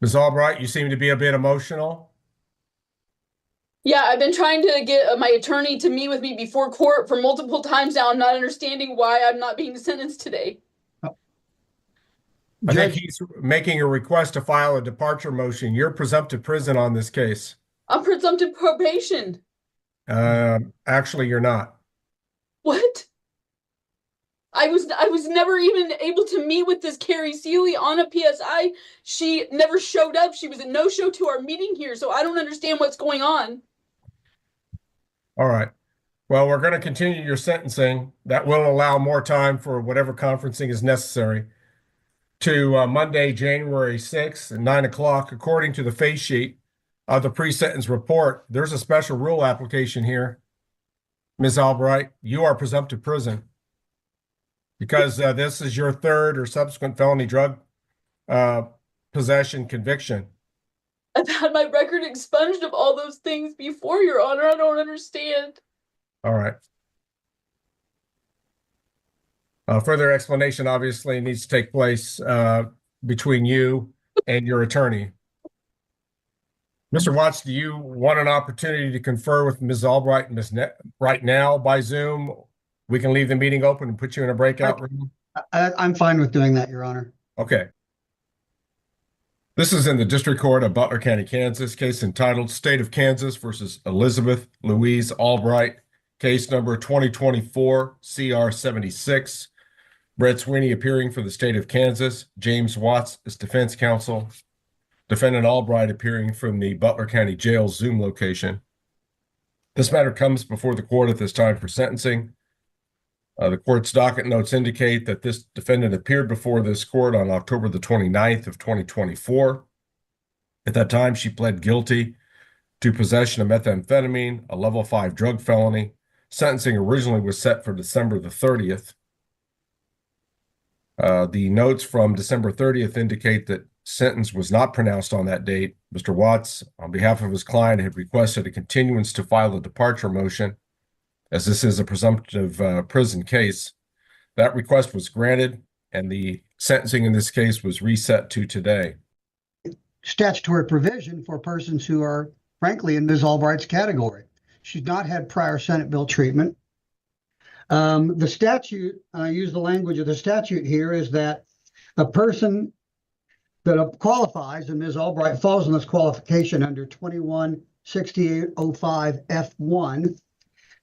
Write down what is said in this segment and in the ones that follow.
Ms. Albright, you seem to be a bit emotional. Yeah, I've been trying to get my attorney to meet with me before court for multiple times now. I'm not understanding why I'm not being sentenced today. I think Judge, he's making a request to file a departure motion. You're presumptive prison on this case. I'm presumptive probation. Actually, you're not. What? I was never even able to meet with this Carrie Seeley on a PSI. She never showed up. She was a no-show to our meeting here, so I don't understand what's going on. All right. Well, we're going to continue your sentencing. That will allow more time for whatever conferencing is necessary to Monday, January 6th at 9 o'clock. According to the face sheet of the pre-sentence report, there's a special rule application here. Ms. Albright, you are presumptive prison because this is your third or subsequent felony drug possession conviction. I've had my record expunged of all those things before, Your Honor. I don't understand. All right. Further explanation obviously needs to take place between you and your attorney. Mr. Watts, do you want an opportunity to confer with Ms. Albright and right now by Zoom? We can leave the meeting open and put you in a breakout room. I'm fine with doing that, Your Honor. Okay. This is in the District Court of Butler County, Kansas, case entitled State of Kansas versus Elizabeth Louise Albright, case number 2024 CR 76. Brett Sweeney appearing for the state of Kansas. James Watts is defense counsel. Defendant Albright appearing from the Butler County Jail Zoom location. This matter comes before the court at this time for sentencing. The court's docket notes indicate that this defendant appeared before this court on October the 29th of 2024. At that time, she pled guilty to possession of methamphetamine, a level 5 drug felony. Sentencing originally was set for December the 30th. The notes from December 30th indicate that sentence was not pronounced on that date. Mr. Watts, on behalf of his client, had requested a continuance to file a departure motion, as this is a presumptive prison case. That request was granted, and the sentencing in this case was reset to today. Statutory provision for persons who are, frankly, in Ms. Albright's category. She's not had prior Senate bill treatment. The statute, I use the language of the statute here, is that a person that qualifies, and Ms. Albright falls in this qualification under 216805 F1,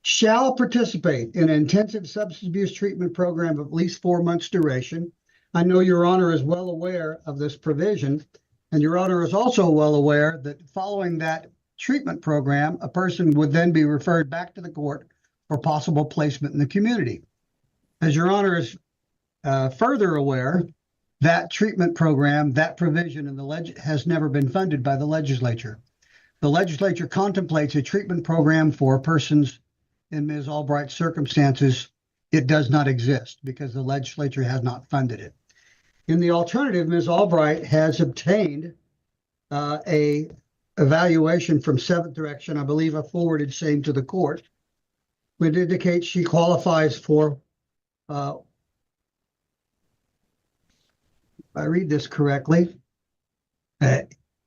shall participate in an intensive substance abuse treatment program of at least 4 months duration. I know Your Honor is well aware of this provision, and Your Honor is also well aware that following that treatment program, a person would then be referred back to the court for possible placement in the community. As Your Honor is further aware, that treatment program, that provision in the has never been funded by the legislature. The legislature contemplates a treatment program for persons in Ms. Albright's circumstances. It does not exist because the legislature has not funded it. In the alternative, Ms. Albright has obtained a evaluation from Seventh Direction. I believe I forwarded same to the court. It indicates she qualifies for, if I read this correctly,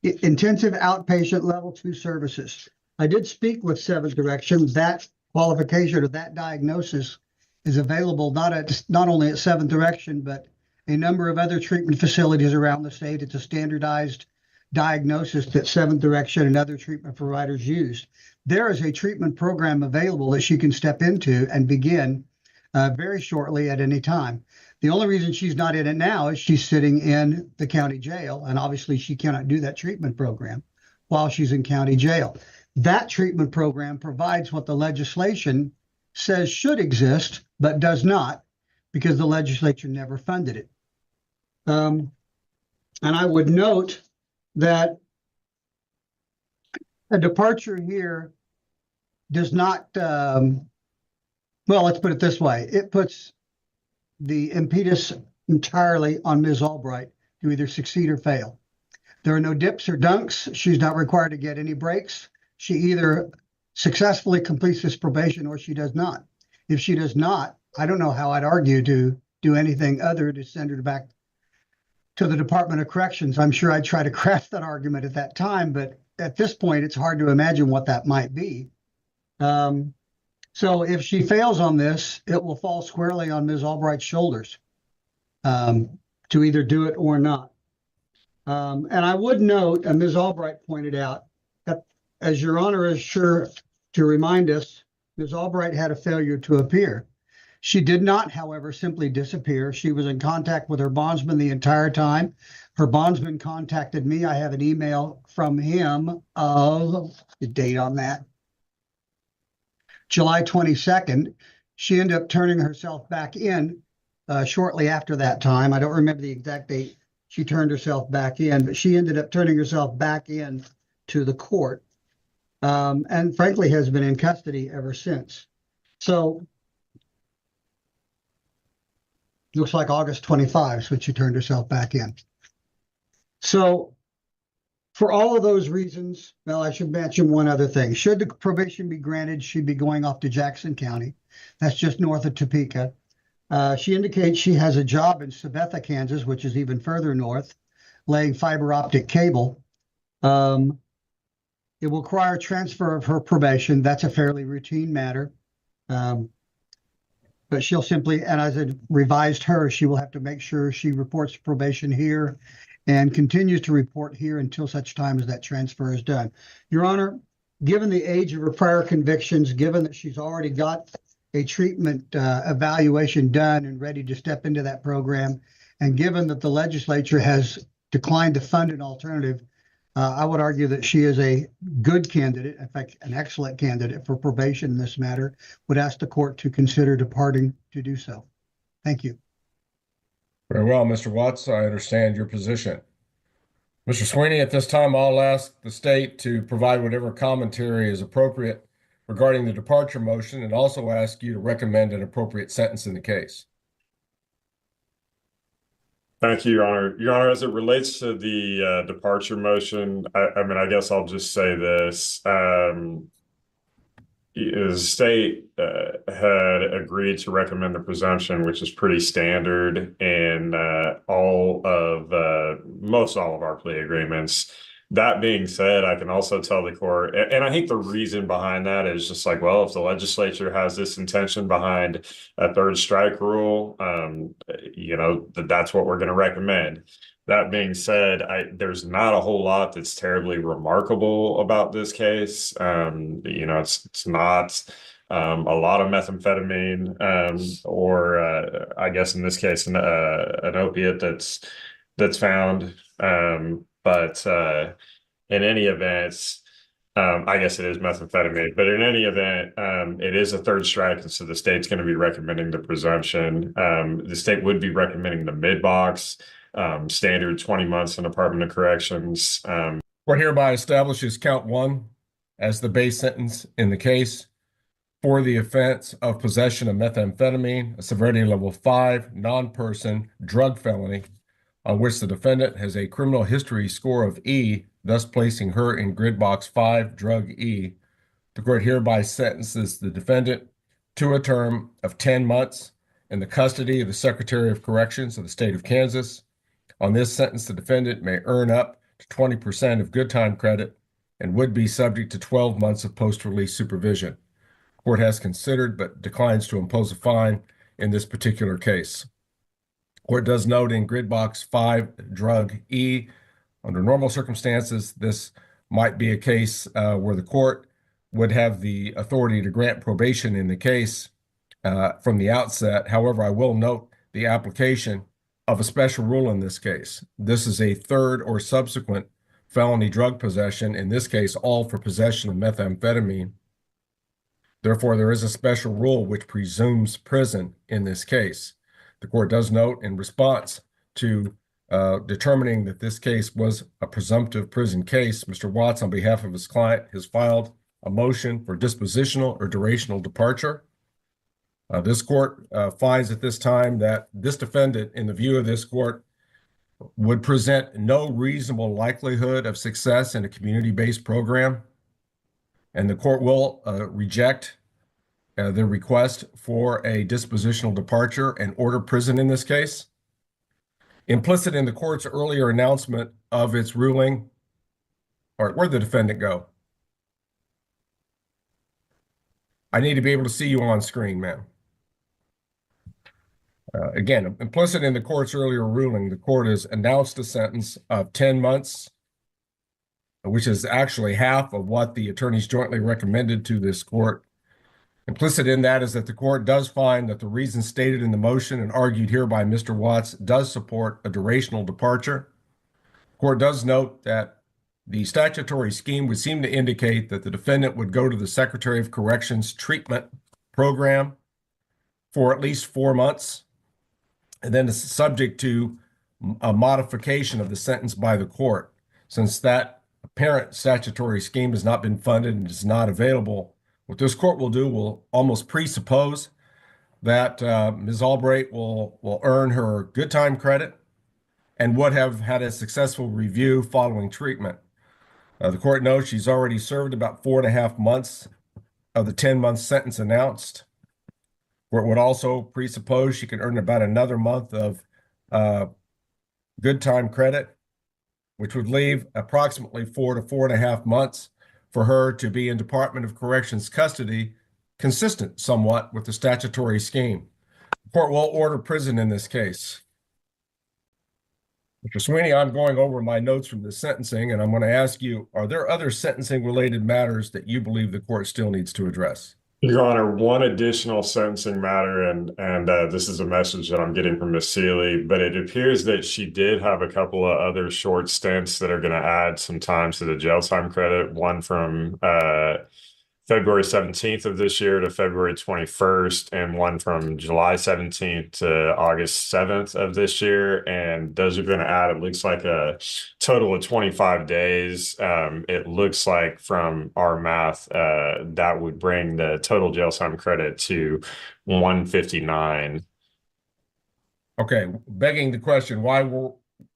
intensive outpatient level 2 services. I did speak with Seventh Direction. That qualification or that diagnosis is available not only at Seventh Direction, but a number of other treatment facilities around the state. It's a standardized diagnosis that Seventh Direction and other treatment providers use. There is a treatment program available that she can step into and begin very shortly at any time. The only reason she's not in it now is she's sitting in the county jail, and obviously she cannot do that treatment program while she's in county jail. That treatment program provides what the legislation says should exist, but does not, because the legislature never funded it. And I would note that a departure here does not, well, let's put it this way. It puts the impetus entirely on Ms. Albright to either succeed or fail. There are no dips or dunks. She's not required to get any breaks. She either successfully completes this probation or she does not. If she does not, I don't know how I'd argue to do anything other to send her back to the Department of Corrections. I'm sure I'd try to craft that argument at that time, but at this point, it's hard to imagine what that might be. So if she fails on this, it will fall squarely on Ms. Albright's shoulders to either do it or not. And I would note, and Ms. Albright pointed out, that as Your Honor is sure to remind us, Ms. Albright had a failure to appear. She did not, however, simply disappear. She was in contact with her bondsman the entire time. Her bondsman contacted me. I have an email from him of the date on that, July 22nd. She ended up turning herself back in shortly after that time. I don't remember the exact date she turned herself back in, but she ended up turning herself back in to the court, and frankly has been in custody ever since. So looks like August 25 is when she turned herself back in. So for all of those reasons, well, I should mention one other thing. Should the probation be granted, she'd be going off to Jackson County. That's just north of Topeka. She indicates she has a job in Sabetha, Kansas, which is even further north, laying fiber optic cable. It will require transfer of her probation. That's a fairly routine matter. But she'll simply, and as I revised her, she will have to make sure she reports probation here and continues to report here until such time as that transfer is done. Your Honor, given the age of her prior convictions, given that she's already got a treatment evaluation done and ready to step into that program, and given that the legislature has declined to fund an alternative, I would argue that she is a good candidate, in fact, an excellent candidate for probation in this matter. Would ask the court to consider departing to do so. Thank you. Very well, Mr. Watts. I understand your position. Mr. Sweeney, at this time, I'll ask the state to provide whatever commentary is appropriate regarding the departure motion, and also ask you to recommend an appropriate sentence in the case. Thank you, Your Honor. Your Honor, as it relates to the departure motion, I mean, I guess I'll just say this. The state had agreed to recommend the presumption, which is pretty standard in most all of our plea agreements. That being said, I can also tell the court, and I think the reason behind that is just like, well, if the legislature has this intention behind a third strike rule, that's what we're going to recommend. That being said, there's not a whole lot that's terribly remarkable about this case. It's not a lot of methamphetamine, or I guess in this case, an opiate that's found. But in any event, I guess it is methamphetamine, but in any event, it is a third strike, and so the state's going to be recommending the presumption. The state would be recommending the mid-box, standard 20 months in Department of Corrections. Court hereby establishes count 1 as the base sentence in the case for the offense of possession of methamphetamine, a severity level 5 non-person drug felony, on which the defendant has a criminal history score of E, thus placing her in grid box 5, drug E. The court hereby sentences the defendant to a term of 10 months in the custody of the Secretary of Corrections of the state of Kansas. On this sentence, the defendant may earn up to 20% of good time credit and would be subject to 12 months of post-release supervision. Court has considered but declines to impose a fine in this particular case. Court does note in grid box 5, drug E, under normal circumstances, this might be a case where the court would have the authority to grant probation in the case from the outset. However, I will note the application of a special rule in this case. This is a third or subsequent felony drug possession, in this case, all for possession of methamphetamine. Therefore, there is a special rule which presumes prison in this case. The court does note in response to determining that this case was a presumptive prison case, Mr. Watts, on behalf of his client, has filed a motion for dispositional or durational departure. This court finds at this time that this defendant, in the view of this court, would present no reasonable likelihood of success in a community-based program, and the court will reject the request for a dispositional departure and order prison in this case. Implicit in the court's earlier announcement of its ruling, all right, where'd the defendant go? I need to be able to see you on screen, ma'am. Again, implicit in the court's earlier ruling, the court has announced a sentence of 10 months, which is actually half of what the attorneys jointly recommended to this court. Implicit in that is that the court does find that the reasons stated in the motion and argued here by Mr. Watts does support a durational departure. The court does note that the statutory scheme would seem to indicate that the defendant would go to the Secretary of Corrections treatment program for at least 4 months, and then it's subject to a modification of the sentence by the court. Since that apparent statutory scheme has not been funded and is not available, what this court will do will almost presuppose that Ms. Albright will earn her good time credit and would have had a successful review following treatment. The court notes she's already served about 4.5 months of the 10-month sentence announced. Court would also presuppose she can earn about another month of good time credit, which would leave approximately 4 to 4.5 months for her to be in Department of Corrections custody, consistent somewhat with the statutory scheme. The court will order prison in this case. Mr. Sweeney, I'm going over my notes from the sentencing, and I'm going to ask you, are there other sentencing-related matters that you believe the court still needs to address? Your Honor, one additional sentencing matter, and this is a message that I'm getting from Ms. Seeley, but it appears that she did have a couple of other short stints that are going to add some time to the jail time credit, one from February 17th of this year to February 21st, and one from July 17th to August 7th of this year. And those are going to add, it looks like, a total of 25 days. It looks like from our math, that would bring the total jail time credit to 159. Okay, begging the question, why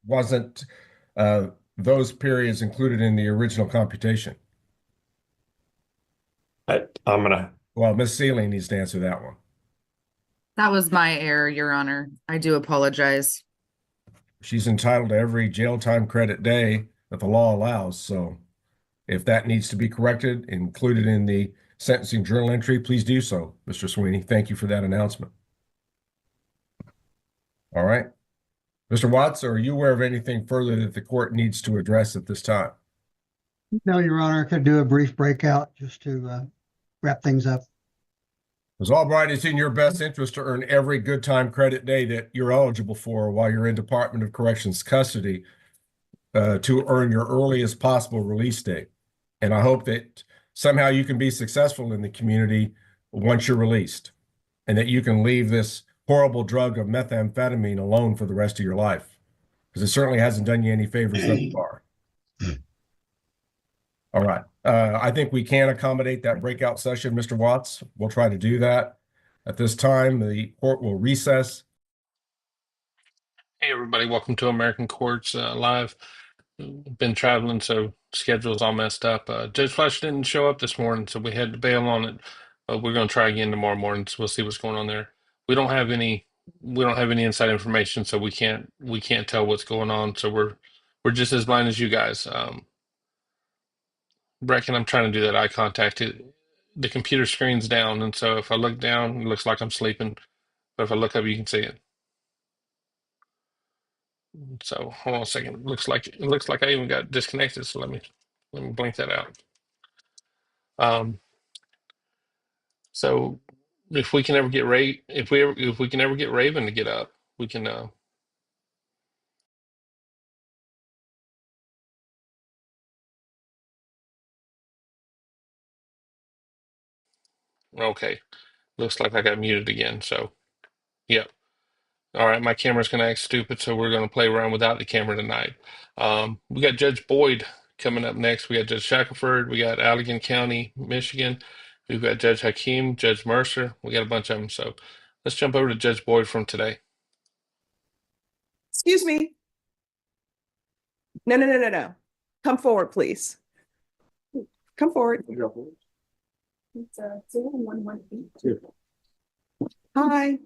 wasn't those periods included in the original computation? I'm gonna. Well, Ms. Seeley needs to answer that one. That was my error, Your Honor. I do apologize. She's entitled to every jail time credit day that the law allows. So if that needs to be corrected, included in the sentencing journal entry, please do so, Mr. Sweeney. Thank you for that announcement. All right. Mr. Watts, are you aware of anything further that the court needs to address at this time? No, Your Honor, I could do a brief breakout just to wrap things up. Ms. Albright, it's in your best interest to earn every good time credit day that you're eligible for while you're in Department of Corrections custody to earn your earliest possible release date. And I hope that somehow you can be successful in the community once you're released, and that you can leave this horrible drug of methamphetamine alone for the rest of your life, because it certainly hasn't done you any favors thus far. All right. I think we can accommodate that breakout session, Mr. Watts. We'll try to do that. At this time, the court will recess. Hey everybody, welcome to American Courts Live. Been traveling, so schedule's all messed up. Judge Fletcher didn't show up this morning, so we had to bail on it. But we're going to try again tomorrow morning, so we'll see what's going on there. We don't have any inside information, so we can't tell what's going on. So we're just as blind as you guys. Brecken, I'm trying to do that eye contact. The computer screen's down, and so if I look down, it looks like I'm sleeping. But if I look up, you can see it. So hold on a second. It looks like I even got disconnected. So let me blink that out. So if we can ever get if we can ever get Raven to get up, we can. Okay, looks like I got muted again. So, yeah. All right, my camera's gonna act stupid, so we're gonna play around without the camera tonight. We got Judge Boyd coming up next. We got Judge Shackelford. We got Allegan County, Michigan. We've got Judge Hakeem, Judge Mercer. We got a bunch of them. So let's jump over to Judge Boyd from today. Excuse me. No. Come forward, please. Come forward. It's 0118. Hi.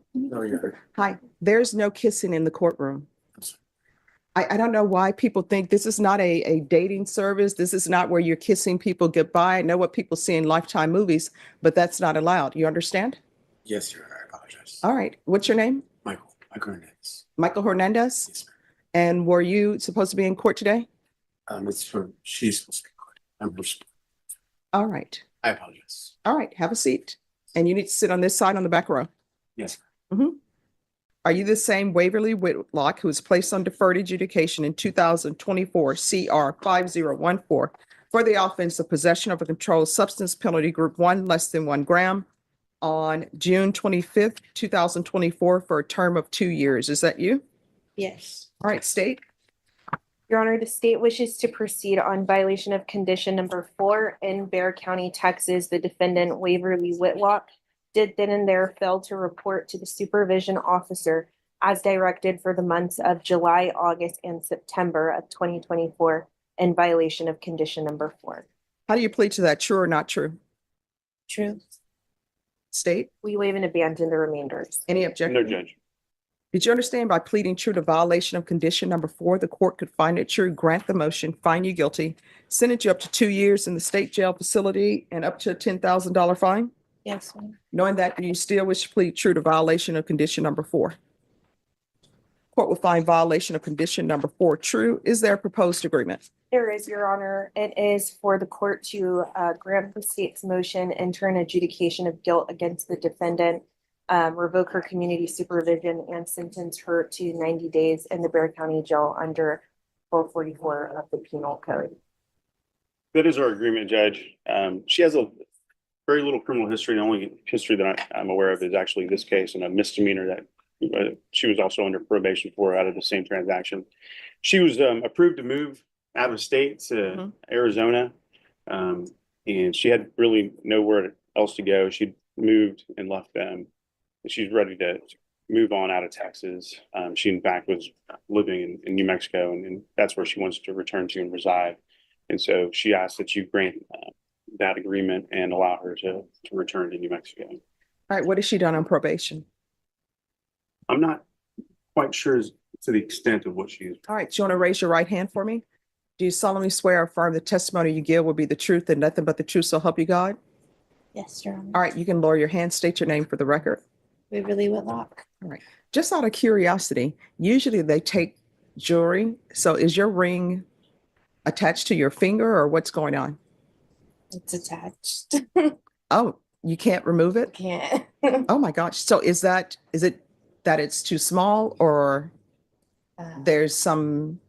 Hi. There's no kissing in the courtroom. I don't know why people think this is not a dating service. This is not where you're kissing people goodbye. I know what people see in Lifetime movies, but that's not allowed. You understand? Yes, Your Honor, I apologize. All right. What's your name? Michael Hernandez. Michael Hernandez? Yes, And were you supposed to be in court today? ma'am. She's supposed to be court. I'm her support. All right. I apologize. All right. Have a seat. And you need to sit on this side on the back row. Yes, Are you the same Waverly Whitlock who was placed on deferred adjudication in 2024 CR 5014 for the offense of possession of a controlled substance penalty group 1 less than 1 gram on June 25th, 2024 for a term of 2 years? Is that you? Yes. All right, state. Your Honor, the state wishes to proceed on violation of condition number 4 in Bexar County, Texas. The defendant Waverly Whitlock did then and there fail to report to the supervision officer as directed for the months of July, August, and September of 2024 in violation of condition number 4. How do you plead to that? True or not true? True. State. We waive and abandon the remainders. Any objection? No, Judge. Did you understand by pleading true to violation of condition number 4, the court could find it true, grant the motion, find you guilty, sentence you up to 2 years in the state jail facility and up to a $10,000 fine? Yes, ma'am. Knowing that, do you still wish to plead true to violation of condition number 4? Court will find violation of condition number 4 true. Is there a proposed agreement? There is, Your Honor. It is for the court to grant the state's motion, enter an adjudication of guilt against the defendant, revoke her community supervision, and sentence her to 90 days in the Bexar County Jail under 444 of the Penal Code. That is our agreement, Judge. She has a very little criminal history. The only history that I'm aware of is actually this case and a misdemeanor that she was also under probation for out of the same transaction. She was approved to move out of state to Arizona, and she had really nowhere else to go. She moved and left them. She's ready to move on out of Texas. She in fact was living in New Mexico, and that's where she wants to return to and reside. And so she asked that you grant that agreement and allow her to return to New Mexico. All right, what has she done on probation? I'm not quite sure to the extent of what she's. All right, do you want to raise your right hand for me? Do you solemnly swear or affirm the testimony you give will be the truth and nothing but the truth, so help you God? Yes, Your Honor. All right, you can lower your hand, state your name for the record. Waverly Whitlock. Just out of curiosity, usually they take jewelry. So is your ring attached to your finger or what's going on? It's attached. Oh, you can't remove it? Can't. Oh my gosh. So is it that it's too small or there's something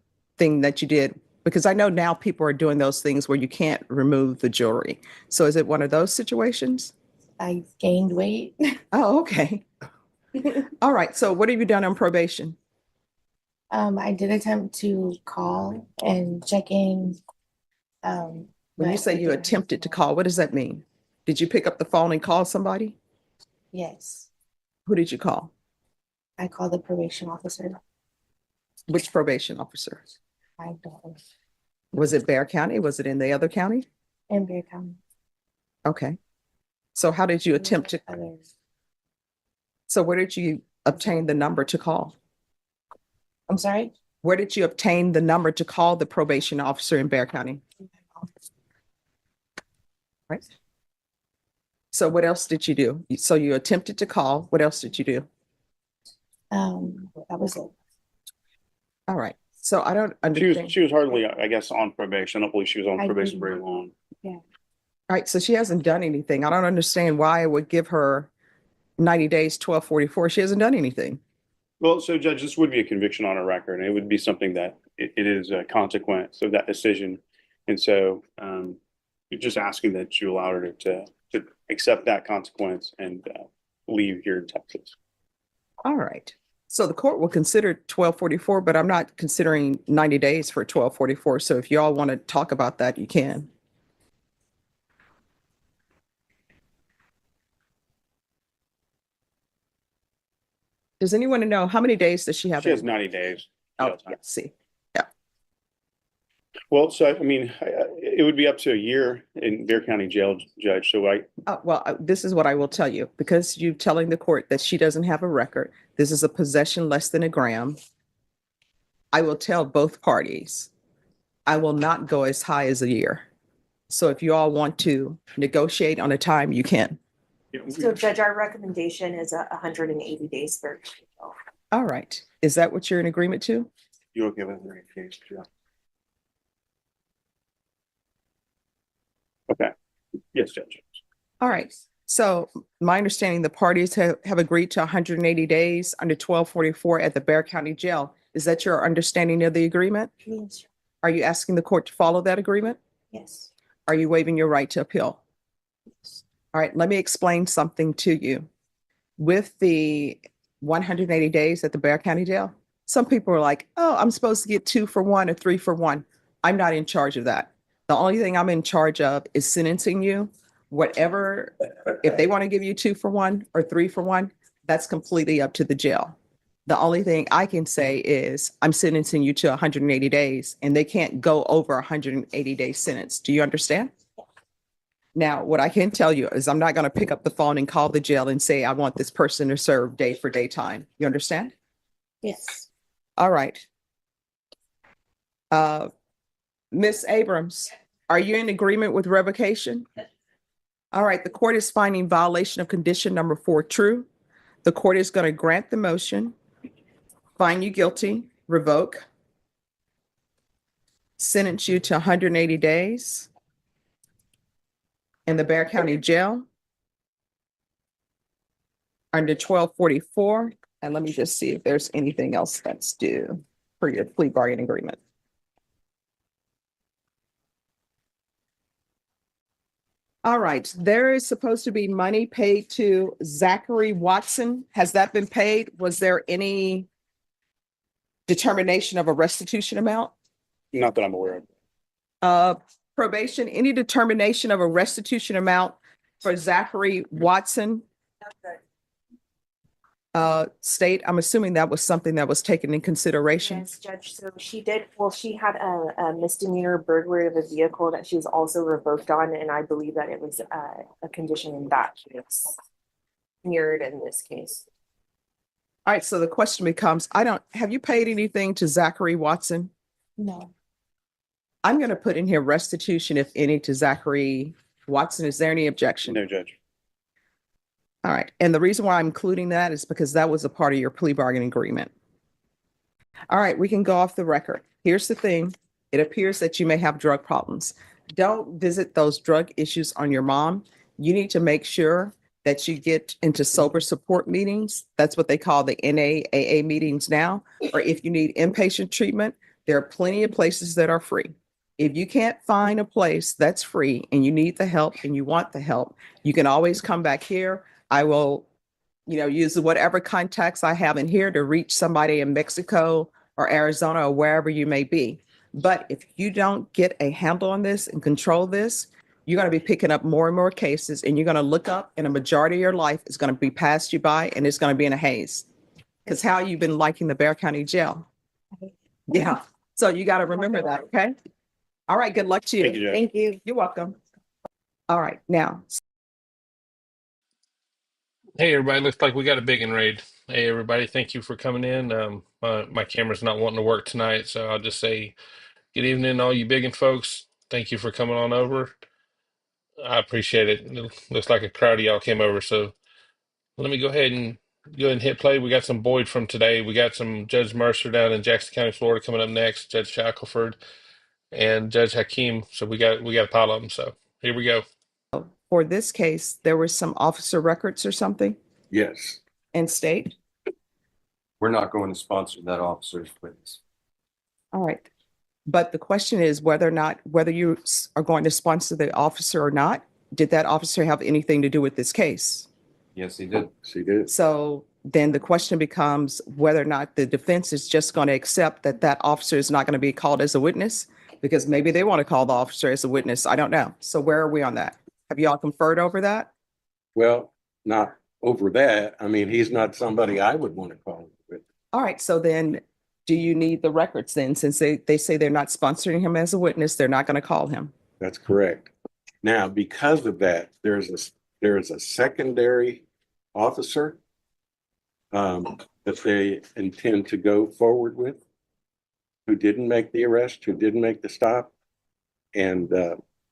that you did? Because I know now people are doing those things where you can't remove the jewelry. So is it one of those situations? I gained weight. Oh, okay. All right. So what have you done on probation? I did attempt to call and check in. When you but say I you didn't attempted to respond. call, what does that mean? Did you pick up the phone and call somebody? Yes, Who did you call? I called the probation officer. Which probation officer? I don't know. Was it Bexar County? Was it in the other county? In Bexar County. Okay. So how did you attempt to, Others. so where did you obtain the number to call? I'm sorry? Where did you obtain the number to call the probation officer in Bexar County? Right. So what else did you do? So you attempted to call. What else did you do? That was it. All right. So I don't She was understand. hardly, I guess, on probation. I don't believe she was on I probation didn't. very long. All right. So she hasn't done anything. I don't understand why I would give her 90 days, 1244. She hasn't done anything. Well, so Judge, this would be a conviction on a record, and it would be something that it is a consequence of that decision. And so you're just asking that you allow her to accept that consequence and leave here in Texas. All right. So the court will consider 1244, but I'm not considering 90 days for 1244. So if y'all want to talk about that, you can. Does anyone know how many days does she have? She has 90 days. Oh, jail time. yeah, see. Well, so I mean, it would be up to a year in Bexar County Jail, Judge. So This is what I will tell you, because you're telling the court that she doesn't have a record. This is a possession less than a gram. I will tell both parties, I will not go as high as a year. So if you all want to negotiate on a time, you can. So Judge, our recommendation is 180 days for. All right. Is that what you're in agreement to? You okay with the case? Yeah. Okay. Yes, Judge. All right. So my understanding, the parties have agreed to 180 days under 1244 at the Bexar County Jail. Is that your understanding of the agreement? Yes. Are you asking the court to follow that agreement? Yes. Are you waiving your right to appeal? All right, let me explain something to you. With the 180 days at the Bexar County Jail, some people are like, oh, I'm supposed to get 2 for 1 or 3 for 1. I'm not in charge of that. The only thing I'm in charge of is sentencing you. Whatever, if they want to give you 2 for 1 or 3 for 1, that's completely up to the jail. The only thing I can say is I'm sentencing you to 180 days and they can't go over 180-day sentence. Do you understand? Now, what I can tell you is I'm not going to pick up the phone and call the jail and say, I want this person to serve day for day time. You understand? Yes. All right. Miss Abrams, are you in agreement with revocation? All right, the court is finding violation of condition number 4 true. The court is going to grant the motion, find you guilty, revoke, sentence you to 180 days in the Bexar County Jail under 1244. And let me just see if there's anything else that's due for your plea bargain agreement. All right, there is supposed to be money paid to Zachary Watson. Has that been paid? Was there any determination of a restitution amount? Not that I'm aware of. Probation, any determination of a restitution amount for Zachary Watson? State, I'm assuming that was something that was taken in consideration. Yes, Judge. So she did, well, she had a misdemeanor burglary of a vehicle that she was also revoked on, and I believe that it was a condition in that case mirrored in this case. All right, so the question becomes, have you paid anything to Zachary Watson? No. I'm going to put in here restitution, if any, to Zachary Watson. Is there any objection? No, Judge. All right. And the reason why I'm including that is because that was a part of your plea bargaining agreement. All right, we can go off the record. Here's the thing. It appears that you may have drug problems. Don't visit those drug issues on your mom. You need to make sure that you get into sober support meetings. That's what they call the NAAA meetings now. Or if you need inpatient treatment, there are plenty of places that are free. If you can't find a place that's free and you need the help and you want the help, you can always come back here. I will, use whatever contacts I have in here to reach somebody in Mexico or Arizona or wherever you may be. But if you don't get a handle on this and control this, you're going to be picking up more and more cases, and you're going to look up and a majority of your life is going to be passed you by, and it's going to be in a haze. Because how you've been liking the Bexar County Jail. Yeah. So you got to remember that. Okay. All right. Good luck to you. Thank you, Judge. Thank you. You're welcome. All right. Now, Hey everybody, looks like we got a big and raid. Hey everybody, thank you for coming in. My camera's not wanting to work tonight, so I'll just say good evening, all you big and folks. Thank you for coming on over. I appreciate it. It looks like a crowd of y'all came over, so let me go ahead and hit play. We got some Boyd from today. We got some Judge Mercer down in Jackson County, Florida, coming up next. Judge Shackelford and Judge Hakeem. So we got a pile of them. So here we go. for this case, there were some officer records or something Yes, in state. we're not going to sponsor that officer's witness. All right. But the question is whether you are going to sponsor the officer or not. Did that officer have anything to do with this case? Yes, he did. She did. So then the question becomes whether or not the defense is just going to accept that that officer is not going to be called as a witness, because maybe they want to call the officer as a witness. I don't know. So where are we on that? Have you all conferred over that? Well, not over that. I mean, he's not somebody I would want to call with. All right. So then do you need the records then? Since they say they're not sponsoring him as a witness, they're not going to call him. That's correct. Now, because of that, there is a secondary officer that they intend to go forward with. who didn't make the arrest, who didn't make the stop. And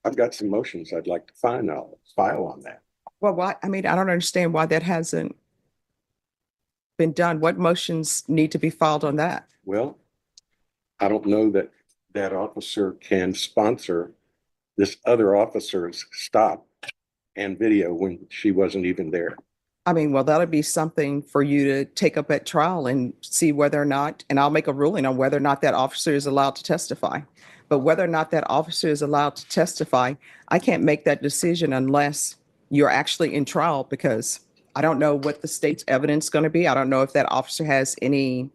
I've got some motions I'd like to file on that. Well, why, I mean, I don't understand why that hasn't been done. What motions need to be filed on that? Well, I don't know that that officer can sponsor this other officer's stop and video when she wasn't even there. I mean, well, that'll be something for you to take up at trial and see whether or not, and I'll make a ruling on whether or not that officer is allowed to testify. But whether or not that officer is allowed to testify, I can't make that decision unless you're actually in trial, because I don't know what the state's evidence is going to be. I don't know if that officer has any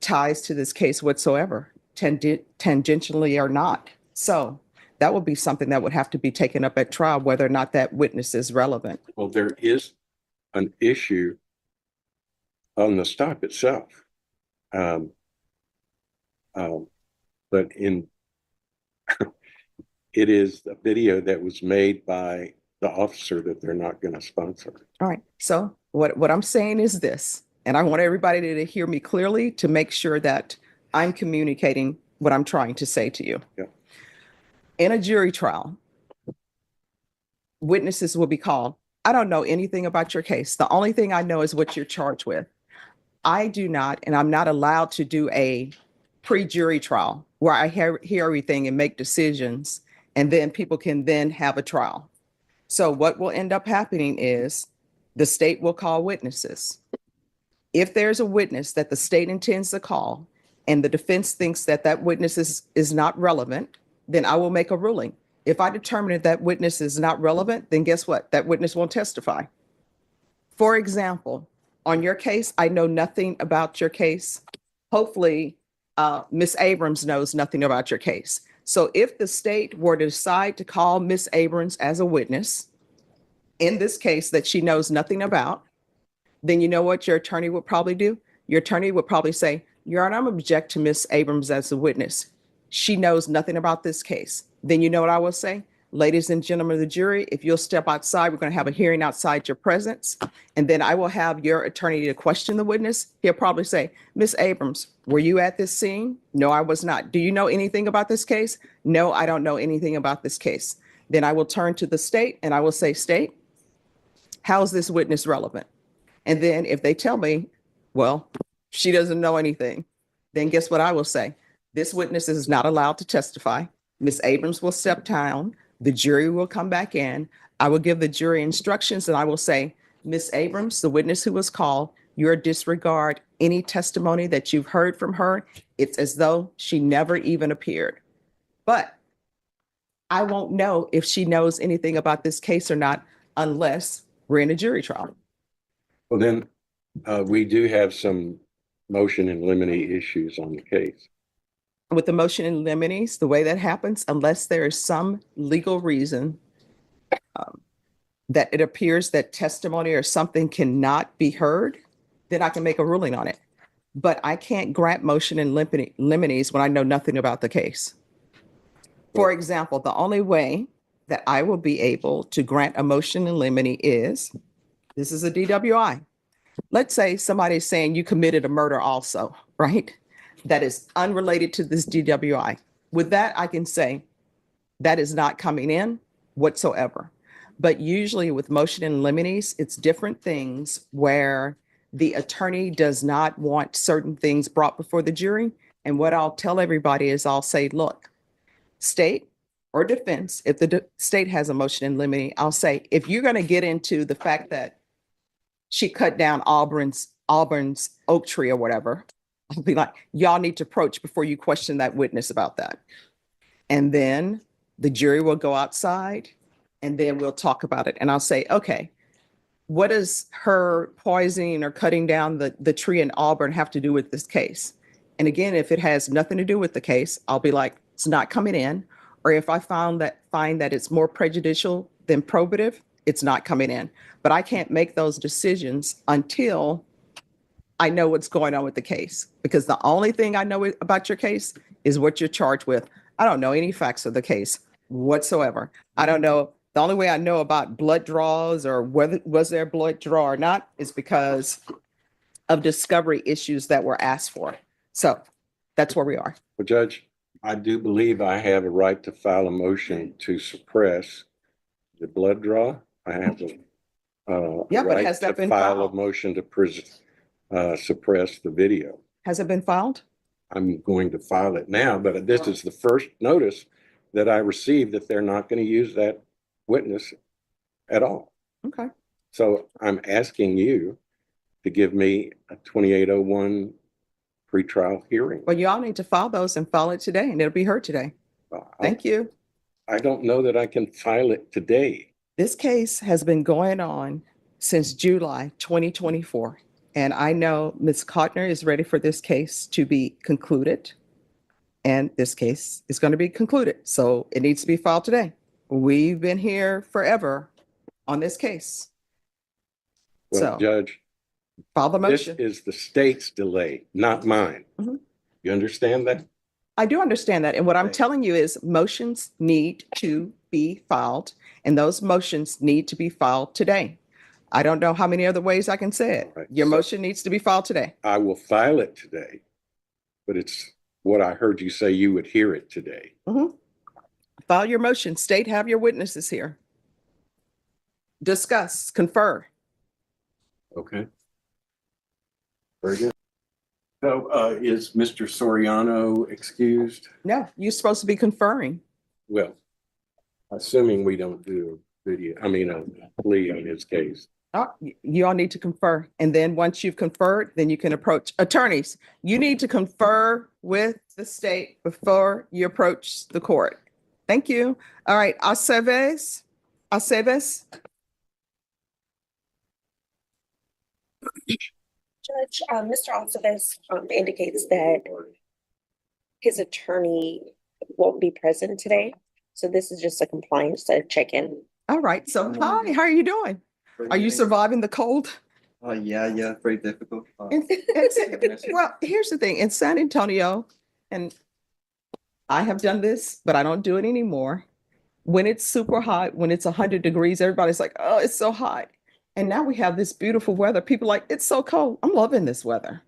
ties to this case whatsoever, tangentially or not. So that would be something that would have to be taken up at trial, whether or not that witness is relevant. Well, there is an issue on the stop itself. But it is a video that was made by the officer that they're not going to sponsor. All right. So what I'm saying is this, and I want everybody to hear me clearly to make sure that I'm communicating what I'm trying to say to you. Yeah. In a jury trial, witnesses will be called. I don't know anything about your case. The only thing I know is what you're charged with. I do not, and I'm not allowed to do a pre-jury trial where I hear everything and make decisions, and then people can then have a trial. So what will end up happening is the state will call witnesses. If there's a witness that the state intends to call and the defense thinks that that witness is not relevant, then I will make a ruling. If I determine that witness is not relevant, then guess what? That witness won't testify. For example, on your case, I know nothing about your case. Hopefully, Ms. Abrams knows nothing about your case. So if the state were to decide to call Ms. Abrams as a witness in this case that she knows nothing about, then you know what your attorney would probably do? Your attorney would probably say, Your Honor, I'm object to Ms. Abrams as a witness. She knows nothing about this case. Then you know what I will say? Ladies and gentlemen of the jury, if you'll step outside, we're going to have a hearing outside your presence. And then I will have your attorney to question the witness. He'll probably say, Ms. Abrams, were you at this scene? No, I was not. Do you know anything about this case? No, I don't know anything about this case. Then I will turn to the state and I will say, State, how is this witness relevant? And then if they tell me, well, she doesn't know anything, then guess what I will say? This witness is not allowed to testify. Ms. Abrams will step down. The jury will come back in. I will give the jury instructions and I will say, Ms. Abrams, the witness who was called, you'll disregard any testimony that you've heard from her. It's as though she never even appeared. But I won't know if she knows anything about this case or not unless we're in a jury trial. Well, then we do have some motion in limine issues on the case. With the motion in limines, the way that happens, unless there is some legal reason that it appears that testimony or something cannot be heard, then I can make a ruling on it. But I can't grant motion in limines when I know nothing about the case. For example, the only way that I will be able to grant a motion in limine is, this is a DWI. Let's say somebody's saying you committed a murder also, right? That is unrelated to this DWI. With that, I can say that is not coming in whatsoever. But usually with motion in limines, it's different things where the attorney does not want certain things brought before the jury. And what I'll tell everybody is I'll say, look, state or defense, if the state has a motion in limine, I'll say, if you're going to get into the fact that she cut down Auburn's oak tree or whatever, I'll be like, y'all need to approach before you question that witness about that. And then the jury will go outside and then we'll talk about it. And I'll say, okay, what does her poisoning or cutting down the tree in Auburn have to do with this case? And again, if it has nothing to do with the case, I'll be like, it's not coming in. Or if I find that it's more prejudicial than probative, it's not coming in. But I can't make those decisions until I know what's going on with the case, because the only thing I know about your case is what you're charged with. I don't know any facts of the case whatsoever. I don't know. The only way I know about blood draws or whether was there a blood draw or not is because of discovery issues that were asked for. So That's where we are. Well, Judge, I do believe I have a right to file a motion to suppress the blood draw. I have a Yeah, but right has that to been file a filed? motion to suppress the video. Has it been filed? I'm going to file it now, but this is the first notice that I received that they're not going to use that witness at all. Okay. So I'm asking you to give me a 2801 pretrial hearing. Well, you all need to file those and file it today, and it'll be heard today. Thank you. I don't know that I can file it today. This case has been going on since July 2024. And I know Ms. Cotner is ready for this case to be concluded. And this case is going to be concluded. So it needs to be filed today. We've been here forever on this case. Well, So Judge, file the this motion. is the state's delay, not mine. Mhm. You understand that? I do understand that. And what I'm Okay. telling you is motions need to be filed, and those motions need to be filed today. I don't know how many other ways I can say it. Right. Your So- motion needs to be filed today. I will file it today, but it's what I heard you say you would hear it today. File your motion. State, have your witnesses here. Discuss, confer. Okay. Very good. So, is Mr. Soriano excused? No, you're supposed to be conferring. Well, assuming we don't do video, a plea on his case. You all need to confer. And then once you've conferred, then you can approach attorneys. You need to confer with the state before you approach the court. Thank you. All right, Aceves. Judge, Mr. Alcives indicates that his attorney won't be present today. So this is just a compliance to check in. All right, so hi, how are you doing? Are you surviving the cold? Yeah, very difficult. Well, here's the thing, in San Antonio, and I have done this, but I don't do it anymore. When it's super hot, when it's 100 degrees, everybody's like, oh, it's so hot. And now we have this beautiful weather. People are like, it's so cold. I'm loving this weather.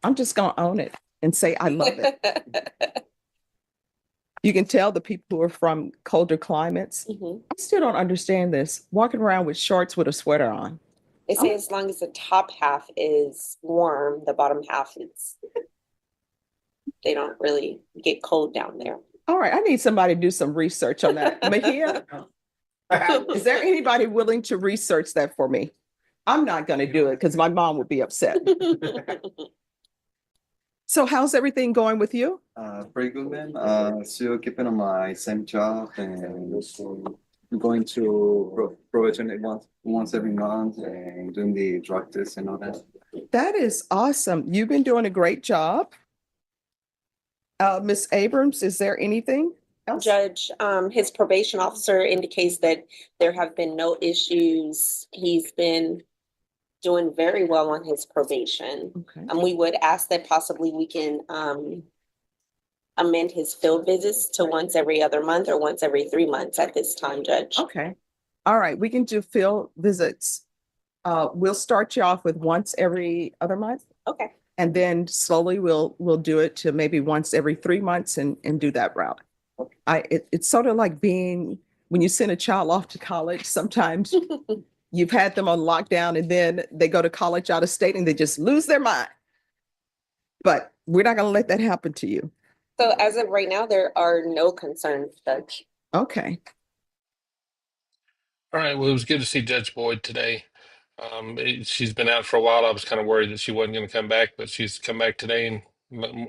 I'm just gonna own it and say I love it. You can tell the people who are from colder climates. Mhm. I still don't understand this. Walking around with shorts with a sweater on. They say as long as the top half is warm, the bottom half is, they don't really get cold down there. All right, I need somebody to do some research on that. Mahia, is there anybody willing to research that for me? I'm not going to do it because my mom would be upset. So how's everything going with you? Pretty good, man. Still keeping on my same job and going to probation once every month and doing the drug test and all that. That is awesome. You've been doing a great job. Miss Abrams, is there anything else? Judge, his probation officer indicates that there have been no issues. He's been doing very well on his probation. Okay. And we would ask that possibly we can amend his field visits to once every other month or once every 3 months at this time, Judge. Okay. All right, we can do field visits. We'll start you off with once every other month. Okay. And then slowly we'll do it to maybe once every 3 months and do that route. It's sort of like being, when you send a child off to college, sometimes you've had them on lockdown and then they go to college out of state and they just lose their mind. But we're not going to let that happen to you. So as of right now, there are no concerns, Judge. Okay. All right. Well, it was good to see Judge Boyd today. She's been out for a while. I was kind of worried that she wasn't going to come back, but she's come back today and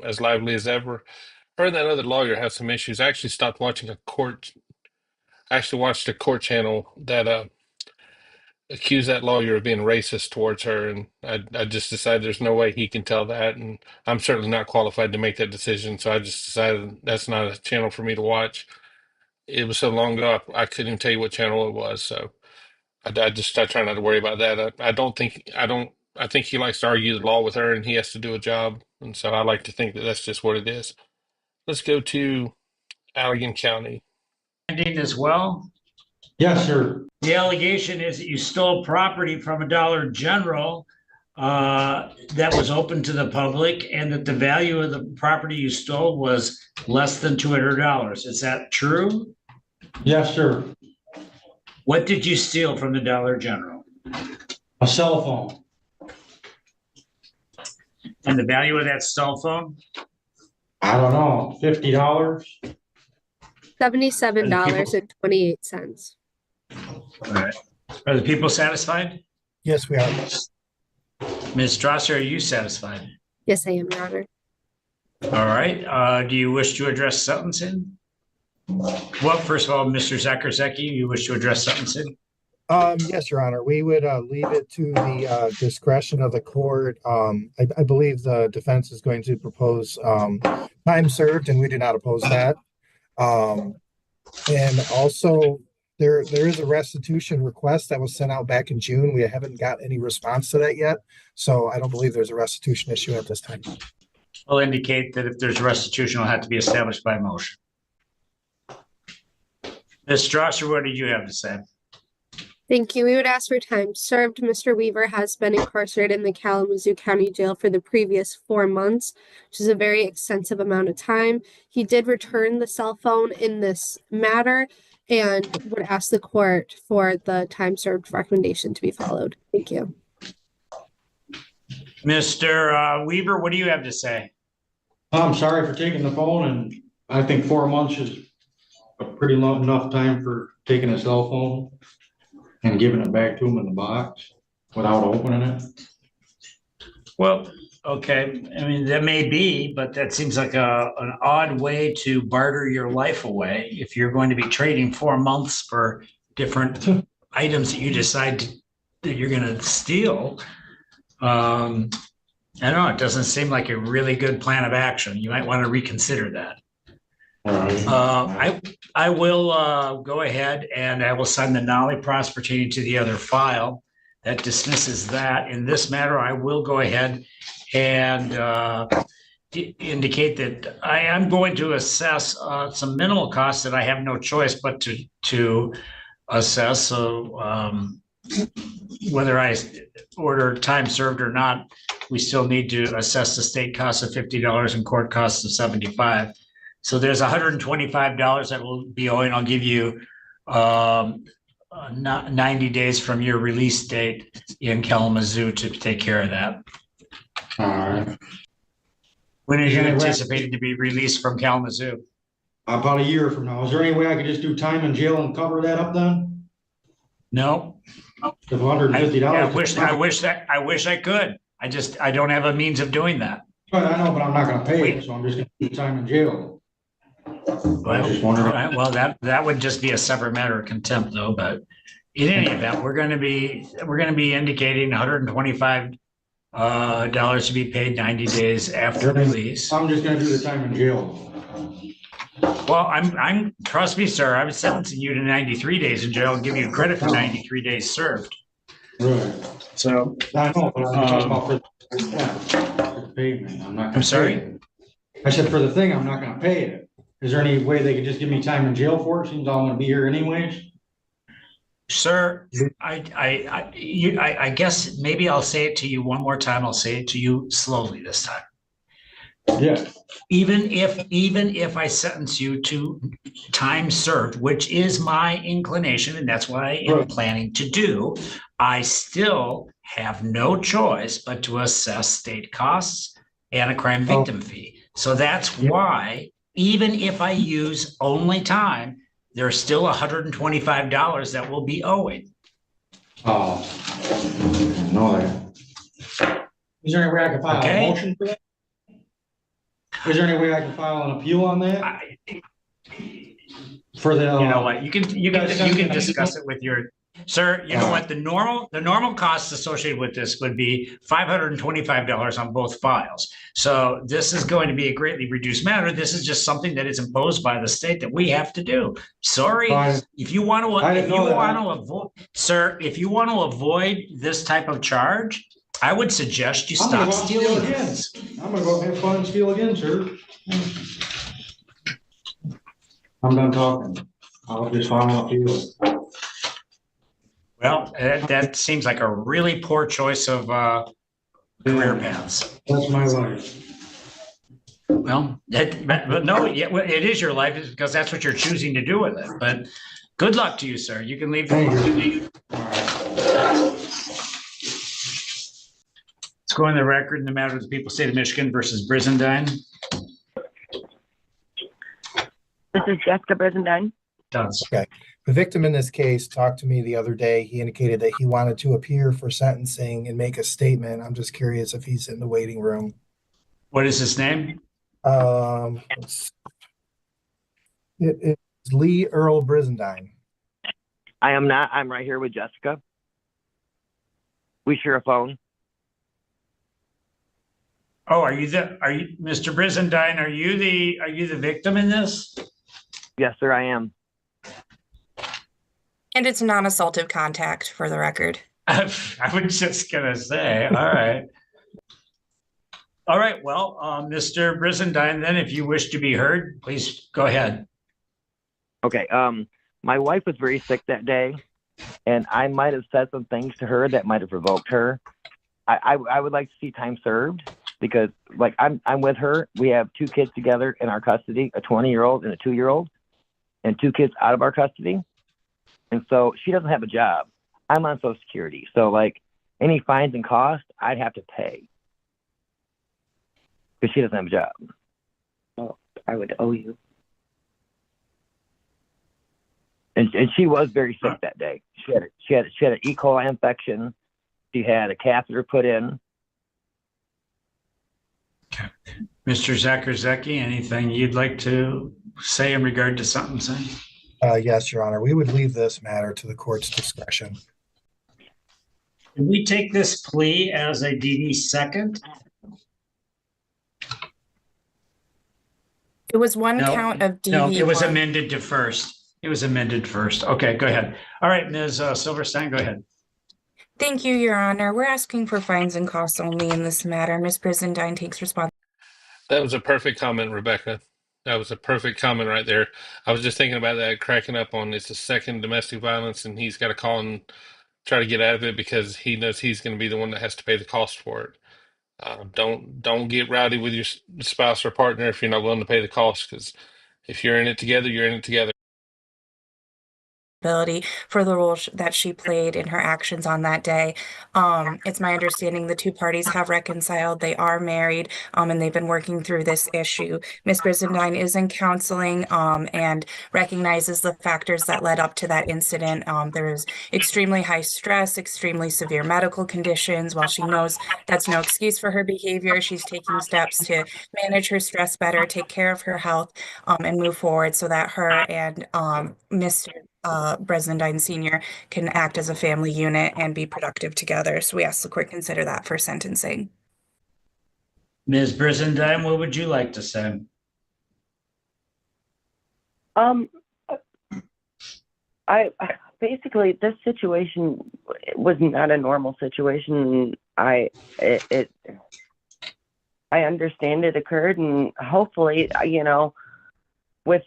as lively as ever. Her and that other lawyer have some issues. I actually stopped watching I actually watched a court channel that accused that lawyer of being racist towards her, and I just decided there's no way he can tell that, and I'm certainly not qualified to make that decision. So I just decided that's not a channel for me to watch. It was so long ago, I couldn't even tell you what channel it was. So I try not to worry about that. I think he likes to argue the law with her, and he has to do a job, and so I like to think that that's just what it is. Let's go to Allegan County. As well. Yes, sir. The allegation is that you stole property from a Dollar General. that was open to the public and that the value of the property you stole was less than $200. Is that true? Yes, sir. What did you steal from the Dollar General? A cell phone. And the value of that cell phone? I don't know, $50. $77.28. All right. Are the people satisfied? Yes, we are. Ms. Strasser, are you satisfied? Yes, I am, Your Honor. All right. Do you wish to address sentencing? Well, first of all, Mr. Zakursky, you wish to address sentencing? Yes, Your Honor, we would leave it to the discretion of the court. I believe the defense is going to propose time served, and we do not oppose that. And also, there is a restitution request that was sent out back in June. We haven't got any response to that yet, so I don't believe there's a restitution issue at this time. I'll indicate that if there's restitution, it'll have to be established by motion. Ms. Strasser, what did you have to say? Thank you. We would ask for time served. Mr. Weaver has been incarcerated in the Kalamazoo County Jail for the previous 4 months, which is a very extensive amount of time. He did return the cell phone in this matter and would ask the court for the time served recommendation to be followed. Thank you. Mr. Weaver, what do you have to say? I'm sorry for taking the phone, and I think 4 months is a pretty long enough time for taking a cell phone and giving it back to him in the box without opening it. Well, okay. I mean, that may be, but that seems like an odd way to barter your life away. If you're going to be trading 4 months for different items that you decide that you're going to steal, I don't know. It doesn't seem like a really good plan of action. You might want to reconsider that. I will go ahead and I will send the nollie pros pertaining to the other file that dismisses that. In this matter, I will go ahead and indicate that I am going to assess some minimal costs that I have no choice but to assess. So whether I order time served or not, we still need to assess the state cost of $50 and court costs of $75. So there's $125 that will be owing. I'll give you 90 days from your release date in Kalamazoo to take care of that. All right. When are you anticipating to be released from Kalamazoo? About a year from now. Is there any way I could just do time in jail and cover that up then? No. The $150. I wish I could. I don't have a means of doing that. But I know, but I'm not gonna pay it, so I'm just gonna do time in jail. Well, that would just be a separate matter of contempt though, but in any event, we're gonna be indicating $125 to be paid 90 days after release. I'm just gonna do the time in jail. Well, I'm trust me, sir, I'm sentencing you to 93 days in jail and give you credit for 93 days served. Right. So I know, but I'm talking about for the payment. I'm sorry? I said for the thing, I'm not gonna pay it. Is there any way they could just give me time in jail for it? Seems I'm gonna be here anyways. Sir, I guess maybe I'll say it to you one more time. I'll say it to you slowly this time. Yeah. Even if I sentence you to time served, which is my inclination, and that's what I am planning to do, I still have no choice but to assess state costs and a crime victim fee. So that's why, even if I use only time, there's still $125 that will be owing. Oh, no. Is there any way I can file a motion for that? Is there any way I can file an appeal on that? For the, you know what, you can discuss it with your, sir, you know what, the normal costs associated with this would be $525 on both files. So this is going to be a greatly reduced matter. This is just something that is imposed by the state that we have to do. Sorry, if you want to avoid, sir, if you want to avoid this type of charge, I would suggest you stop stealing again. I'm gonna go have fun and steal again, sir. I'm done talking. I'll just file an appeal. Well, that seems like a really poor choice of career paths. That's my life. Well, but no, yeah, well, it is your life because that's what you're choosing to do with it. But good luck to you, sir. You can leave. Thank you. Let's go on the record in the matter of the people, state of Michigan versus Brizendine. This is Jessica Brizendine. Okay. The victim in this case talked to me the other day. He indicated that he wanted to appear for sentencing and make a statement. I'm just curious if he's in the waiting room. What is his name? It's Lee Earl Brizendine. I am not. I'm right here with Jessica. We share a phone. Oh, are you Mr. Brizendine? Are you the victim in this? Yes, sir, I am. And it's non-assaultive contact for the record. I was just gonna say, all right. All right, well, Mr. Brizendine, then if you wish to be heard, please go ahead. Okay, my wife was very sick that day, and I might have said some things to her that might have provoked her. I would like to see time served because, like, I'm with her. We have 2 kids together in our custody, a 20-year-old and a 2-year-old, and 2 kids out of our custody. And so she doesn't have a job. I'm on Social Security. So, like, any fines and costs, I'd have to pay because she doesn't have a job. Oh, I would owe you. And she was very sick that day. She had an E. coli infection. She had a catheter put in. Okay. Mr. Zakrzewski, anything you'd like to say in regard to sentencing? Yes, Your Honor. We would leave this matter to the court's discretion. Can we take this plea as a DD second? It was one No. count of DV. No, it was amended to first. It was amended first. Okay, go ahead. All right, Ms. Silverstein, go ahead. Thank you, Your Honor. We're asking for fines and costs only in this matter. Ms. Brizendine takes responsibility. That was a perfect comment, Rebecca. That was a perfect comment right there. I was just thinking about that, cracking up on it's a second domestic violence, and he's got to call and try to get out of it because he knows he's going to be the one that has to pay the cost for it. Don't get rowdy with your spouse or partner if you're not willing to pay the cost, because if you're in it together, you're in it together. For the role that she played in her actions on that day. It's my understanding the 2 parties have reconciled. They are married, and they've been working through this issue. Ms. Brizendine is in counseling, and recognizes the factors that led up to that incident. There is extremely high stress, extremely severe medical conditions. While she knows that's no excuse for her behavior, she's taking steps to manage her stress better, take care of her health, and move forward so that her and Mr. Brizendine Sr. can act as a family unit and be productive together. So we ask the court consider that for sentencing. Ms. Brizendine, what would you like to say? I basically, this situation was not a normal situation. I understand it occurred, and hopefully, with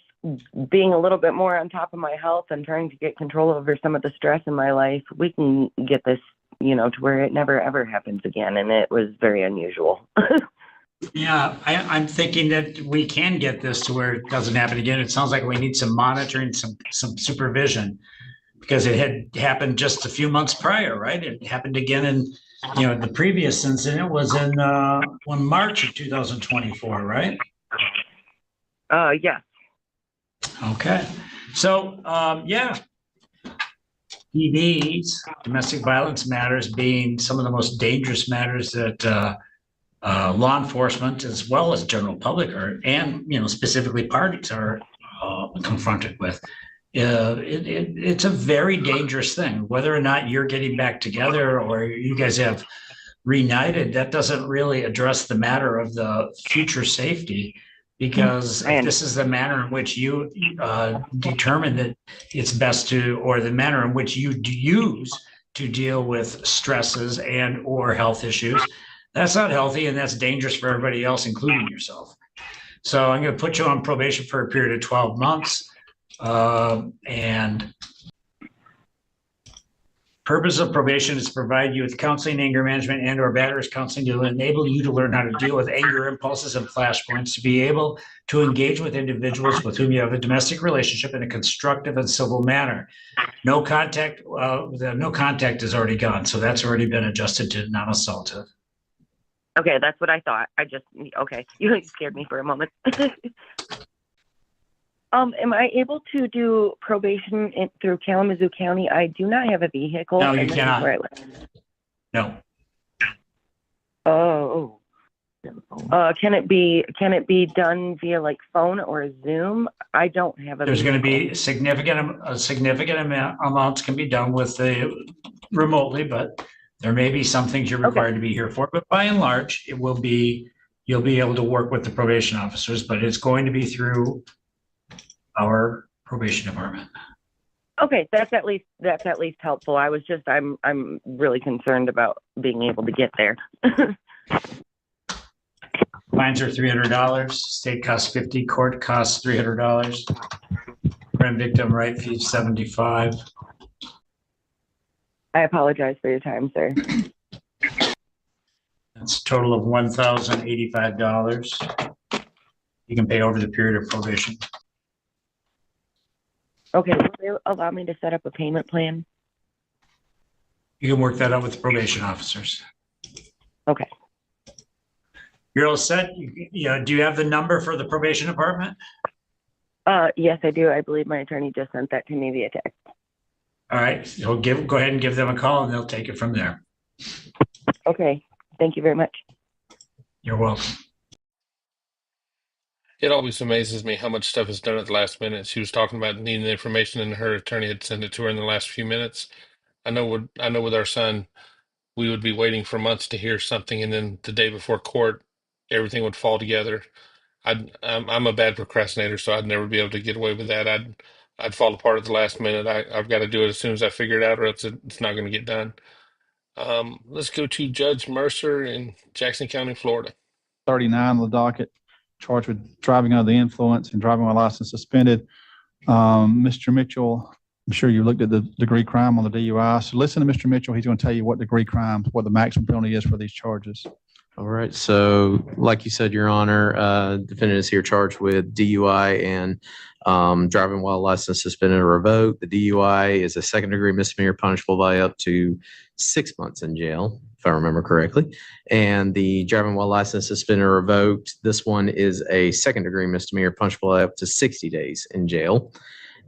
being a little bit more on top of my health and trying to get control over some of the stress in my life, we can get this, to where it never ever happens again. And it was very unusual. Yeah, I'm thinking that we can get this to where it doesn't happen again. It sounds like we need some monitoring, some supervision, because it had happened just a few months prior, right? It happened again in, the previous incident was in March of 2024, right? Yeah. Okay. So, DVs, domestic violence matters, being some of the most dangerous matters that law enforcement, as well as general public, and specifically parties are confronted with. It's a very dangerous thing. Whether or not you're getting back together or you guys have reunited, that doesn't really address the matter of the future safety. Because if this is the manner in which you determine that it's best to, or the manner in which you use to deal with stresses and or health issues, that's not healthy and that's dangerous for everybody else, including yourself. So I'm going to put you on probation for a period of 12 months. And Purpose of probation is to provide you with counseling, anger management, and or batterers counseling to enable you to learn how to deal with anger impulses and flashpoints, to be able to engage with individuals with whom you have a domestic relationship in a constructive and civil manner. No contact, the no contact is already gone, so that's already been adjusted to non-assaultive. Okay, that's what I thought. Okay, you scared me for a moment. Am I able to do probation through Kalamazoo County? I do not have a vehicle. No, you and this is cannot. where I live. No. Oh. Can it be done via like phone or Zoom? I don't have a. There's going to vehicle. be significant amounts can be done with the remotely, but there may be some things you're required to be here for. But by and large, you'll be able to work with the probation officers, but it's going to be through our probation department. Okay, that's at least helpful. I'm really concerned about being able to get there. Fines are $300. State costs $50. Court costs $300. Friend victim right fee $75. I apologize for your time, sir. That's a total of $1,085. You can pay over the period of probation. Okay, will they allow me to set up a payment plan? You can work that out with the probation officers. Okay. You're all set? Do you have the number for the probation department? Yes, I do. I believe my attorney just sent that to me via text. All right, go ahead and give them a call and they'll take it from there. Okay, thank you very much. You're welcome. It always amazes me how much stuff is done at the last minute. She was talking about needing the information, and her attorney had sent it to her in the last few minutes. I know with our son, we would be waiting for months to hear something, and then the day before court, everything would fall together. I'm a bad procrastinator, so I'd never be able to get away with that. I'd fall apart at the last minute. I've got to do it as soon as I figure it out, or else it's not going to get done. Let's go to Judge Mercer in Jackson County, Florida. 39 on the docket, charged with driving under the influence and driving while license suspended. Mr. Mitchell, I'm sure you looked at the degree crime on the DUI. So listen to Mr. Mitchell. He's going to tell you what degree crime, what the maximum penalty is for these charges. All right. So like you said, Your Honor, defendant is here charged with DUI and driving while license suspended or revoked. The DUI is a second-degree misdemeanor punishable by up to 6 months in jail, if I remember correctly. And the driving while license suspended or revoked, this one is a second-degree misdemeanor punishable by up to 60 days in jail.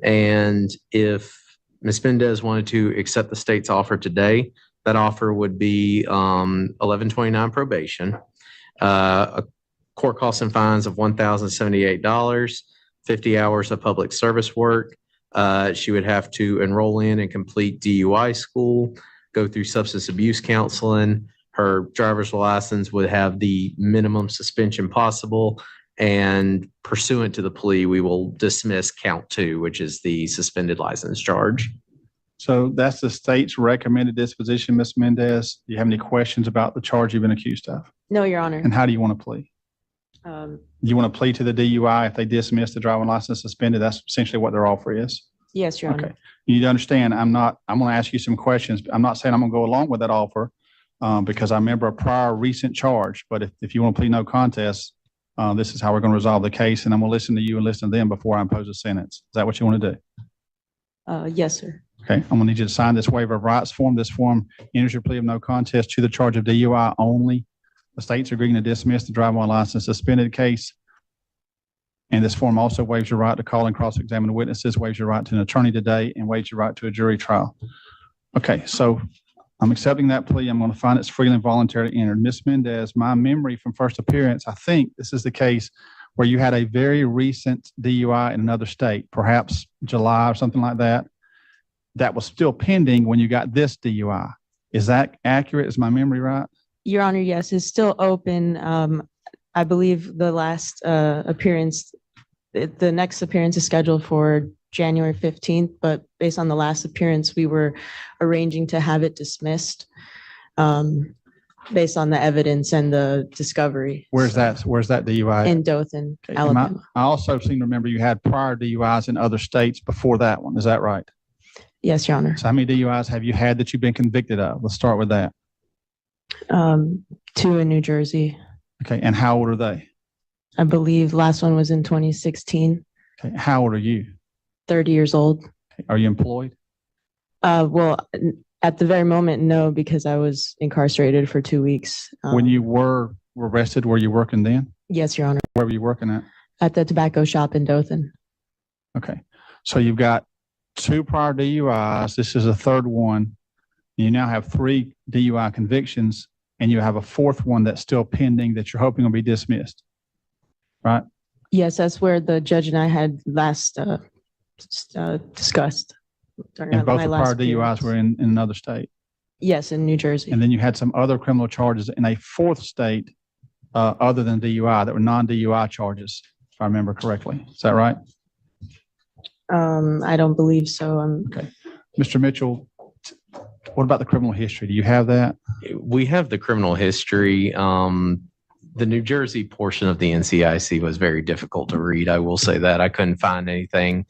And if Ms. Mendez wanted to accept the state's offer today, that offer would be 1129 probation, court costs and fines of $1,078, 50 hours of public service work. She would have to enroll in and complete DUI school, go through substance abuse counseling. Her driver's license would have the minimum suspension possible. And pursuant to the plea, we will dismiss count 2, which is the suspended license charge. So that's the state's recommended disposition, Ms. Mendez. Do you have any questions about the charge you've been accused of? No, Your Honor. And how do you want to plea? You want to plead to the DUI if they dismiss the driving license suspended? That's essentially what their offer is. Yes, Your Honor. Okay. You need to understand, I'm going to ask you some questions. I'm not saying I'm going to go along with that offer because I remember a prior recent charge. But if you want to plead no contest, this is how we're going to resolve the case. And I'm going to listen to you and listen to them before I impose a sentence. Is that what you want to do? Yes, sir. Okay, I'm gonna need you to sign this waiver of rights form. This form enters your plea of no contest to the charge of DUI only. The state's agreeing to dismiss the driving while license suspended case. And this form also waives your right to call and cross-examine witnesses, waives your right to an attorney today, and waives your right to a jury trial. Okay, so I'm accepting that plea. I'm going to find it's freely and voluntarily entered. Ms. Mendez, my memory from first appearance, I think this is the case where you had a very recent DUI in another state, perhaps July or something like that. That was still pending when you got this DUI. Is that accurate? Is my memory right? Your Honor, yes, it's still open. I believe the last appearance, the next appearance is scheduled for January 15th, but based on the last appearance, we were arranging to have it dismissed based on the evidence and the discovery. Where's that DUI? In Dothan, Okay. Alabama. I also seem to remember you had prior DUIs in other states before that one. Is that right? Yes, Your Honor. So how many DUIs have you had that you've been convicted of? Let's start with that. 2 in New Jersey. Okay. And how old are they? I believe last one was in 2016. Okay. How old are you? 30 years old. Okay. Are you employed? Well, at the very moment, no, because I was incarcerated for 2 weeks. When you were arrested, were you working then? Yes, Your Honor. Where were you working at? At the tobacco shop in Dothan. Okay. So you've got 2 prior DUIs. This is a third one. You now have 3 DUI convictions, and you have a 4th one that's still pending that you're hoping will be dismissed, right? Yes, that's where the judge and I had last discussed. And both the prior DUIs were in another state. Yes, in New Jersey. And then you had some other criminal charges in a 4th state other than DUI that were non-DUI charges, if I remember correctly. Is that right? I don't believe so. Okay. Mr. Mitchell, what about the criminal history? Do you have that? We have the criminal history. The New Jersey portion of the NCIC was very difficult to read. I will say that. I couldn't find anything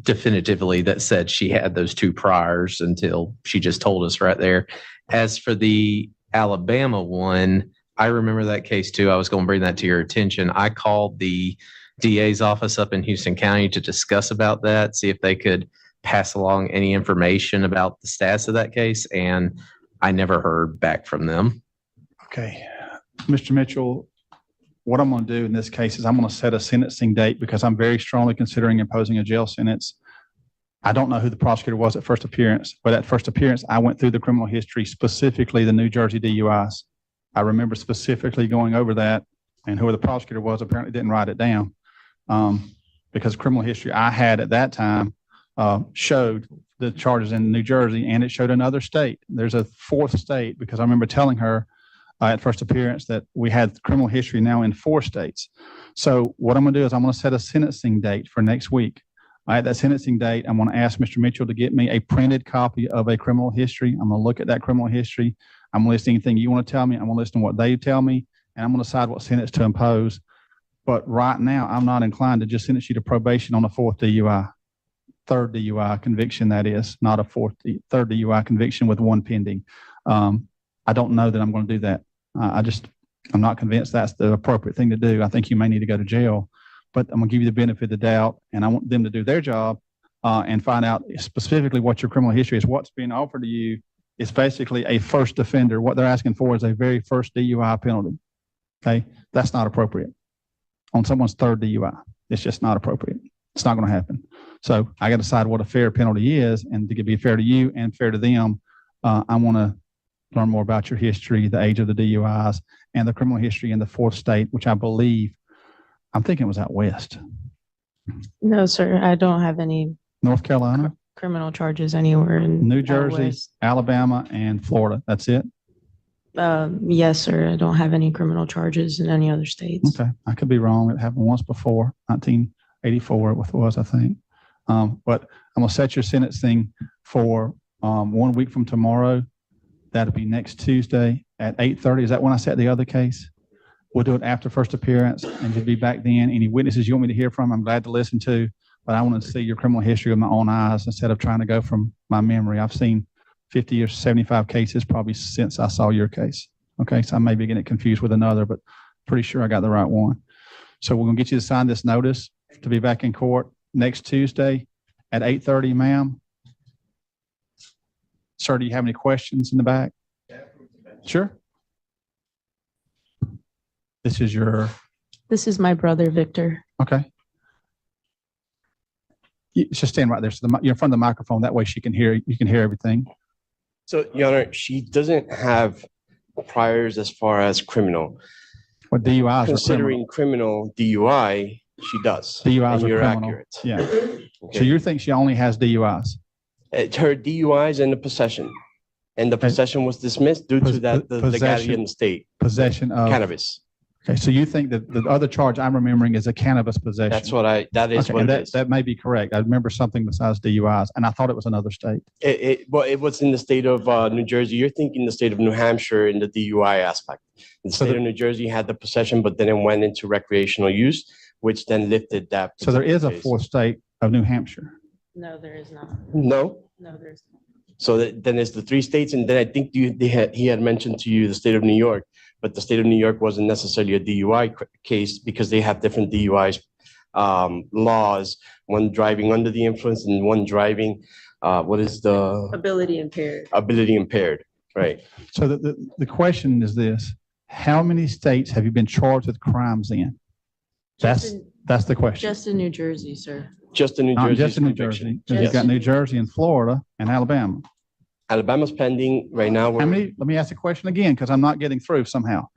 definitively that said she had those 2 priors until she just told us right there. As for the Alabama one, I remember that case too. I was going to bring that to your attention. I called the DA's office up in Houston County to discuss about that, see if they could pass along any information about the status of that case, and I never heard back from them. Okay. Mr. Mitchell, what I'm going to do in this case is I'm going to set a sentencing date because I'm very strongly considering imposing a jail sentence. I don't know who the prosecutor was at first appearance, but at first appearance, I went through the criminal history, specifically the New Jersey DUIs. I remember specifically going over that, and whoever the prosecutor was apparently didn't write it down because criminal history I had at that time showed the charges in New Jersey, and it showed another state. There's a 4th state because I remember telling her at first appearance that we had criminal history now in 4 states. So what I'm going to do is I'm going to set a sentencing date for next week. At that sentencing date, I'm going to ask Mr. Mitchell to get me a printed copy of a criminal history. I'm going to look at that criminal history. I'm going to listen to anything you want to tell me. I'm going to listen to what they tell me, and I'm going to decide what sentence to impose. But right now, I'm not inclined to just sentence you to probation on a 4th DUI, 3rd DUI conviction, that is, not a 3rd DUI conviction with 1 pending. I don't know that I'm going to do that. I'm not convinced that's the appropriate thing to do. I think you may need to go to jail, but I'm going to give you the benefit of the doubt, and I want them to do their job and find out specifically what your criminal history is. What's being offered to you is basically a first offender. What they're asking for is a very first DUI penalty. Okay, that's not appropriate on someone's 3rd DUI. It's just not appropriate. It's not going to happen. So I got to decide what a fair penalty is, and to be fair to you and fair to them, I want to learn more about your history, the age of the DUIs, and the criminal history in the 4th state, which I believe, I'm thinking it was out west. No, sir. I don't have any North Carolina, criminal charges anywhere in New Jersey, West. Alabama, and Florida. That's it? Yes, sir. I don't have any criminal charges in any other states. Okay. I could be wrong. It happened once before, 1984 it was, I think. But I'm going to set your sentencing for 1 week from tomorrow. That'll be next Tuesday at 8:30. Is that when I set the other case? We'll do it after first appearance, and you'll be back then. Any witnesses you want me to hear from, I'm glad to listen to, but I want to see your criminal history with my own eyes instead of trying to go from my memory. I've seen 50 or 75 cases probably since I saw your case. Okay, so I may be getting it confused with another, but pretty sure I got the right one. So we're going to get you to sign this notice to be back in court next Tuesday at 8:30, ma'am. Sir, do you have any questions in the back? Sure. This is my brother, Victor. Okay. You just stand right there. So you're in front of the microphone. That way she can hear, you can hear everything. So, Your Honor, she doesn't have priors as far as criminal. What DUIs Considering criminal DUI, she does. DUIs and you're are criminal. accurate. Yeah. Okay. So you think she only has DUIs? Her DUIs and the possession. And the possession was dismissed due to that the legality in the state. Possession of cannabis. Okay, so you think that the other charge I'm remembering is a cannabis possession? That is okay, what and it is. That may be correct. I remember something besides DUIs, and I thought it was another state. It was in the state of New Jersey. You're thinking the state of New Hampshire in the DUI aspect. The state of New Jersey had the possession, but then it went into recreational use, which then lifted that. So there is a case. fourth state of New Hampshire. No, there is not. No? No, there's not. So then it's the 3 states, and then I think he had mentioned to you the state of New York, but the state of New York wasn't necessarily a DUI case because they have different DUI laws, one driving under the influence and one driving, what is the? Ability impaired. Ability impaired, right. So the question is this: how many states have you been charged with crimes in? That's the question. Just in New Jersey, sir. Just in New Not Jersey. just in New Jersey. You've got New Jersey and Florida and Alabama. Alabama's pending right now. How many? Let me ask the question again because I'm not getting through somehow.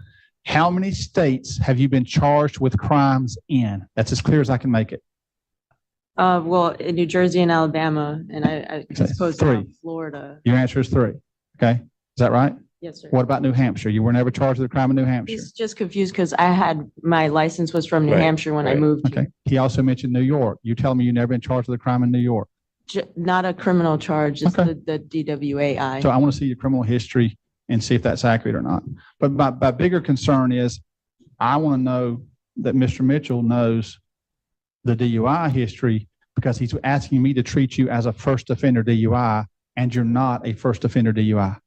How many states have you been charged with crimes in? That's as clear as I can make it. Well, in New Jersey and Alabama, and I suppose 3. Florida. Your answer is 3. Okay, is that right? Yes, sir. What about New Hampshire? You were never charged with a crime in New Hampshire. He's just confused because I had my license was from New Hampshire when I moved. Okay. He also mentioned New York. You tell me you never been charged with a crime in New York. Not a criminal charge, just the DWAI. So I want to see your criminal history and see if that's accurate or not. But my bigger concern is I want to know that Mr. Mitchell knows the DUI history because he's asking me to treat you as a first offender DUI and you're not a first offender DUI.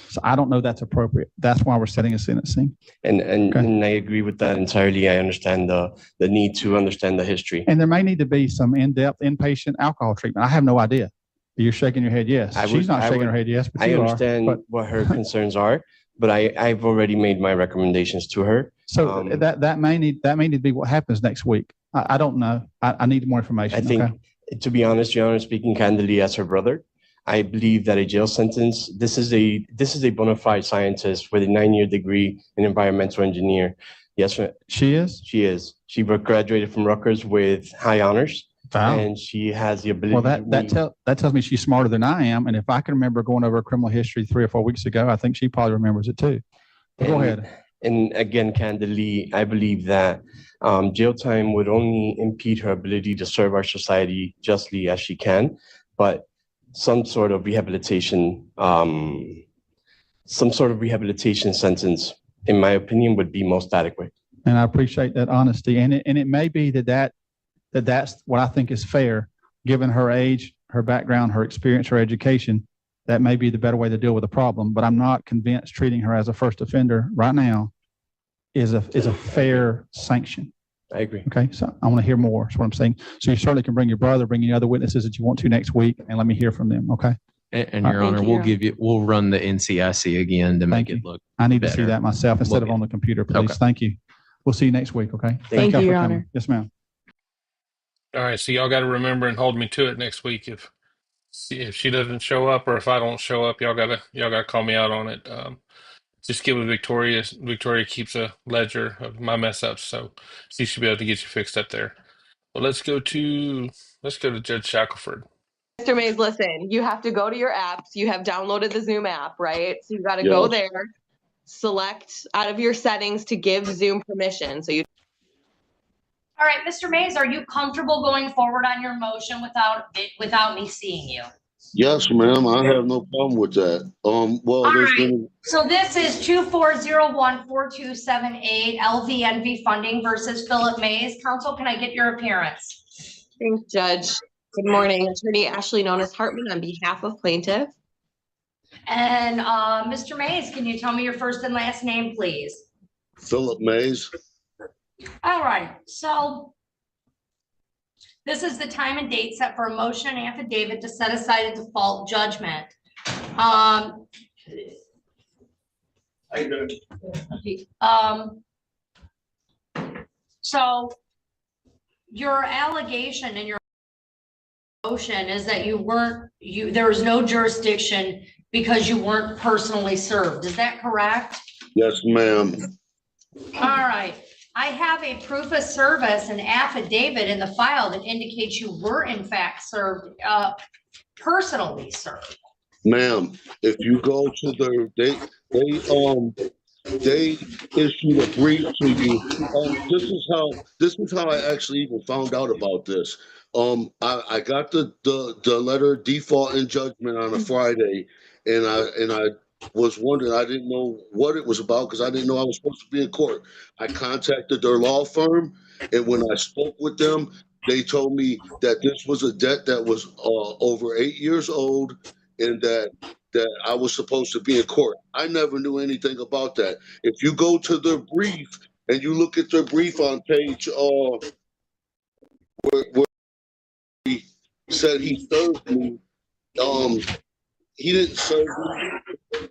So I don't know that's appropriate. That's why we're setting a sentencing. And I agree with that entirely. I understand the need to understand the history. And there may need to be some in-depth inpatient alcohol treatment. I have no idea. You're shaking your head yes. She's not shaking her head yes, but I you understand are. what her concerns are, but I've already made my recommendations to her. So that may need to be what happens next week. I don't know. I need more information. I think, to be honest, Your Honor, speaking candidly as her brother, I believe that a jail sentence, this is a bona fide scientist with a 9-year degree in environmental engineer. Yes, she is? She is. She graduated from Rutgers with high honors. Wow. And she has the ability. Well, that tells me she's smarter than I am. And if I can remember going over a criminal history 3 or 4 weeks ago, I think she probably remembers it too. Go ahead. And again, candidly, I believe that jail time would only impede her ability to serve our society justly as she can, but some sort of rehabilitation sentence, in my opinion, would be most adequate. And I appreciate that honesty. And it may be that's what I think is fair, given her age, her background, her experience, her education. That may be the better way to deal with the problem. But I'm not convinced treating her as a first offender right now is a fair sanction. I agree. Okay, so I want to hear more. That's what I'm saying. So you certainly can bring your brother, bring any other witnesses that you want to next week, and let me hear from them. Okay. And Your Honor, we'll run the NCIC again to make it look. I need to see better. that myself instead of on the computer, please. Okay. Thank you. We'll see you next week. Okay. Thank you, y'all for Your coming. Honor. Yes, ma'am. All right, so y'all got to remember and hold me to it next week. If she doesn't show up or if I don't show up, y'all gotta call me out on it. Just give it Victoria. Victoria keeps a ledger of my mess ups, so she should be able to get you fixed up there. Well, let's go to Judge Shackelford. Mr. Mays, listen, you have to go to your apps. You have downloaded the Zoom app, right? So you got to go there, select out of your settings to give Zoom permission. So you. All right, Mr. Mays, are you comfortable going forward on your motion without me seeing you? Yes, ma'am. I have no problem with that. Well, All there's right. been So this is 24014278 LVNV funding versus Philip Mays. Counsel, can I get your appearance? Thanks, Judge. Good morning. Attorney Ashley Nonis Hartman on behalf of plaintiff. And Mr. Mays, can you tell me your first and last name, please? Philip Mays. All right, so this is the time and date set for a motion and affidavit to set aside a default judgment. So your allegation in your motion is that there was no jurisdiction because you weren't personally served. Is that correct? Yes, ma'am. All right. I have a proof of service and affidavit in the file that indicates you were in fact served, personally served. Ma'am, if you go to they issued a brief to you. This is how I actually even found out about this. I got the letter default in judgment on a Friday, and I was wondering, I didn't know what it was about because I didn't know I was supposed to be in court. I contacted their law firm, and when I spoke with them, They told me that this was a debt that was over 8 years old and that I was supposed to be in court. I never knew anything about that. If you go to their brief and you look at their brief on page where he said he served me, he didn't serve me.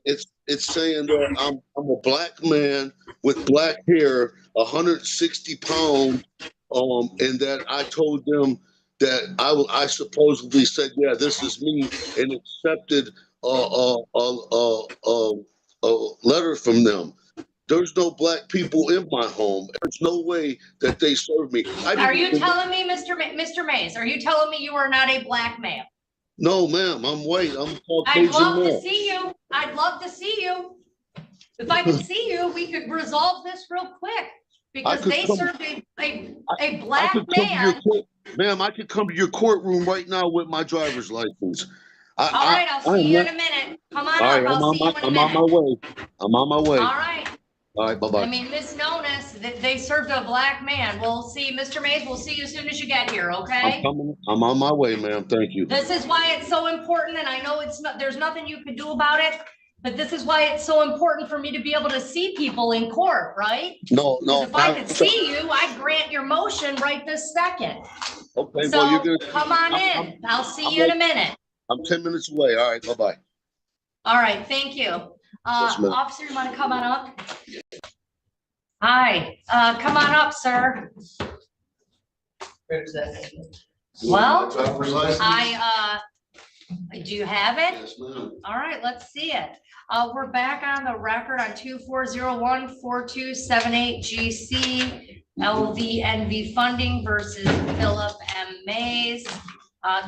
It's saying that I'm a black man with black hair, 160 pounds, and that I told them that I supposedly said, yeah, this is me, and accepted a letter from them. There's no black people in my home. There's no way that they serve me. Are you telling me, Mr. Mays, are you telling me you are not a black male? No, ma'am, I'm white. I'm I'd Caucasian love to male. see you. I'd love to see you. If I could see you, we could resolve this real quick. Because could they come- served a I black could come to your man. court, ma'am, I could come to your courtroom right now with my driver's license. All right, I'll see you in a minute. Come on up, I'll see you in a I'm on my minute. way. I'm on my way. All right. All right, bye-bye. I mean, Miss Nonis, they served a black man. We'll see, Mr. Mays, we'll see you as soon as you get here, okay? I'm on my way, ma'am. Thank you. This is why it's so important, and I know it's not, there's nothing you can do about it, but this is why it's so important for me to be able to see people in court, right? No. If I could see you, I'd grant your motion right this second. Okay, well, So you're gonna. come on in. I'll see you in a minute. I'm 10 minutes away. All right, bye-bye. All right, thank you. Yes, ma'am. Officer, you want to come on up? Hi, come on up, sir. Well, do you have it? Yes, ma'am. All right, let's see it. We're back on the record on 2401-4278 GC LVNV funding versus Philip M. Mays.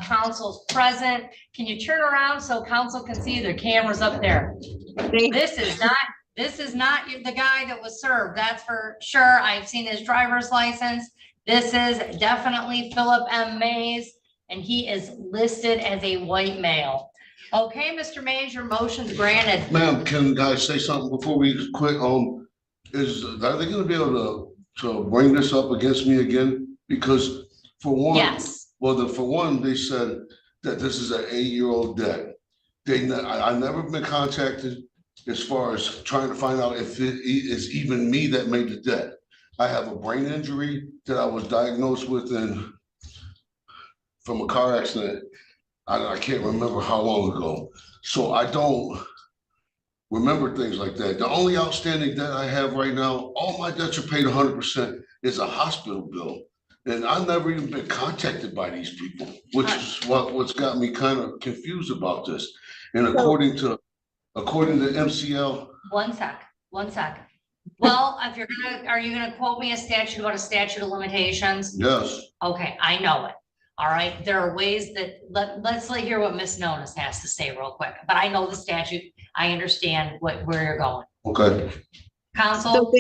Council's present. Can you turn around so council can see the cameras up there? This is not the guy that was served. That's for sure. I've seen his driver's license. This is definitely Philip M. Mays, and he is listed as a white male. Okay, Mr. Mays, your motion's granted. Ma'am, can I say something before we quit? Are they gonna be able to bring this up against me again? Because for one. Yes. Well, for one, they said that this is an 8-year-old debt. I never been contacted as far as trying to find out if it is even me that made the debt. I have a brain injury that I was diagnosed with from a car accident. I can't remember how long ago. So I don't remember things like that. The only outstanding debt I have right now, all my debts are paid 100%, is a hospital bill. And I've never even been contacted by these people, which is what's got me kind of confused about this. And according to MCL. One sec. Well, if you're are you gonna quote me a statute about a statute of limitations? Yes. Okay, I know it. All right, there are ways that, let's hear what Ms. Nonis has to say real quick, but I know the statute. I understand where you're going. Okay. Counsel? So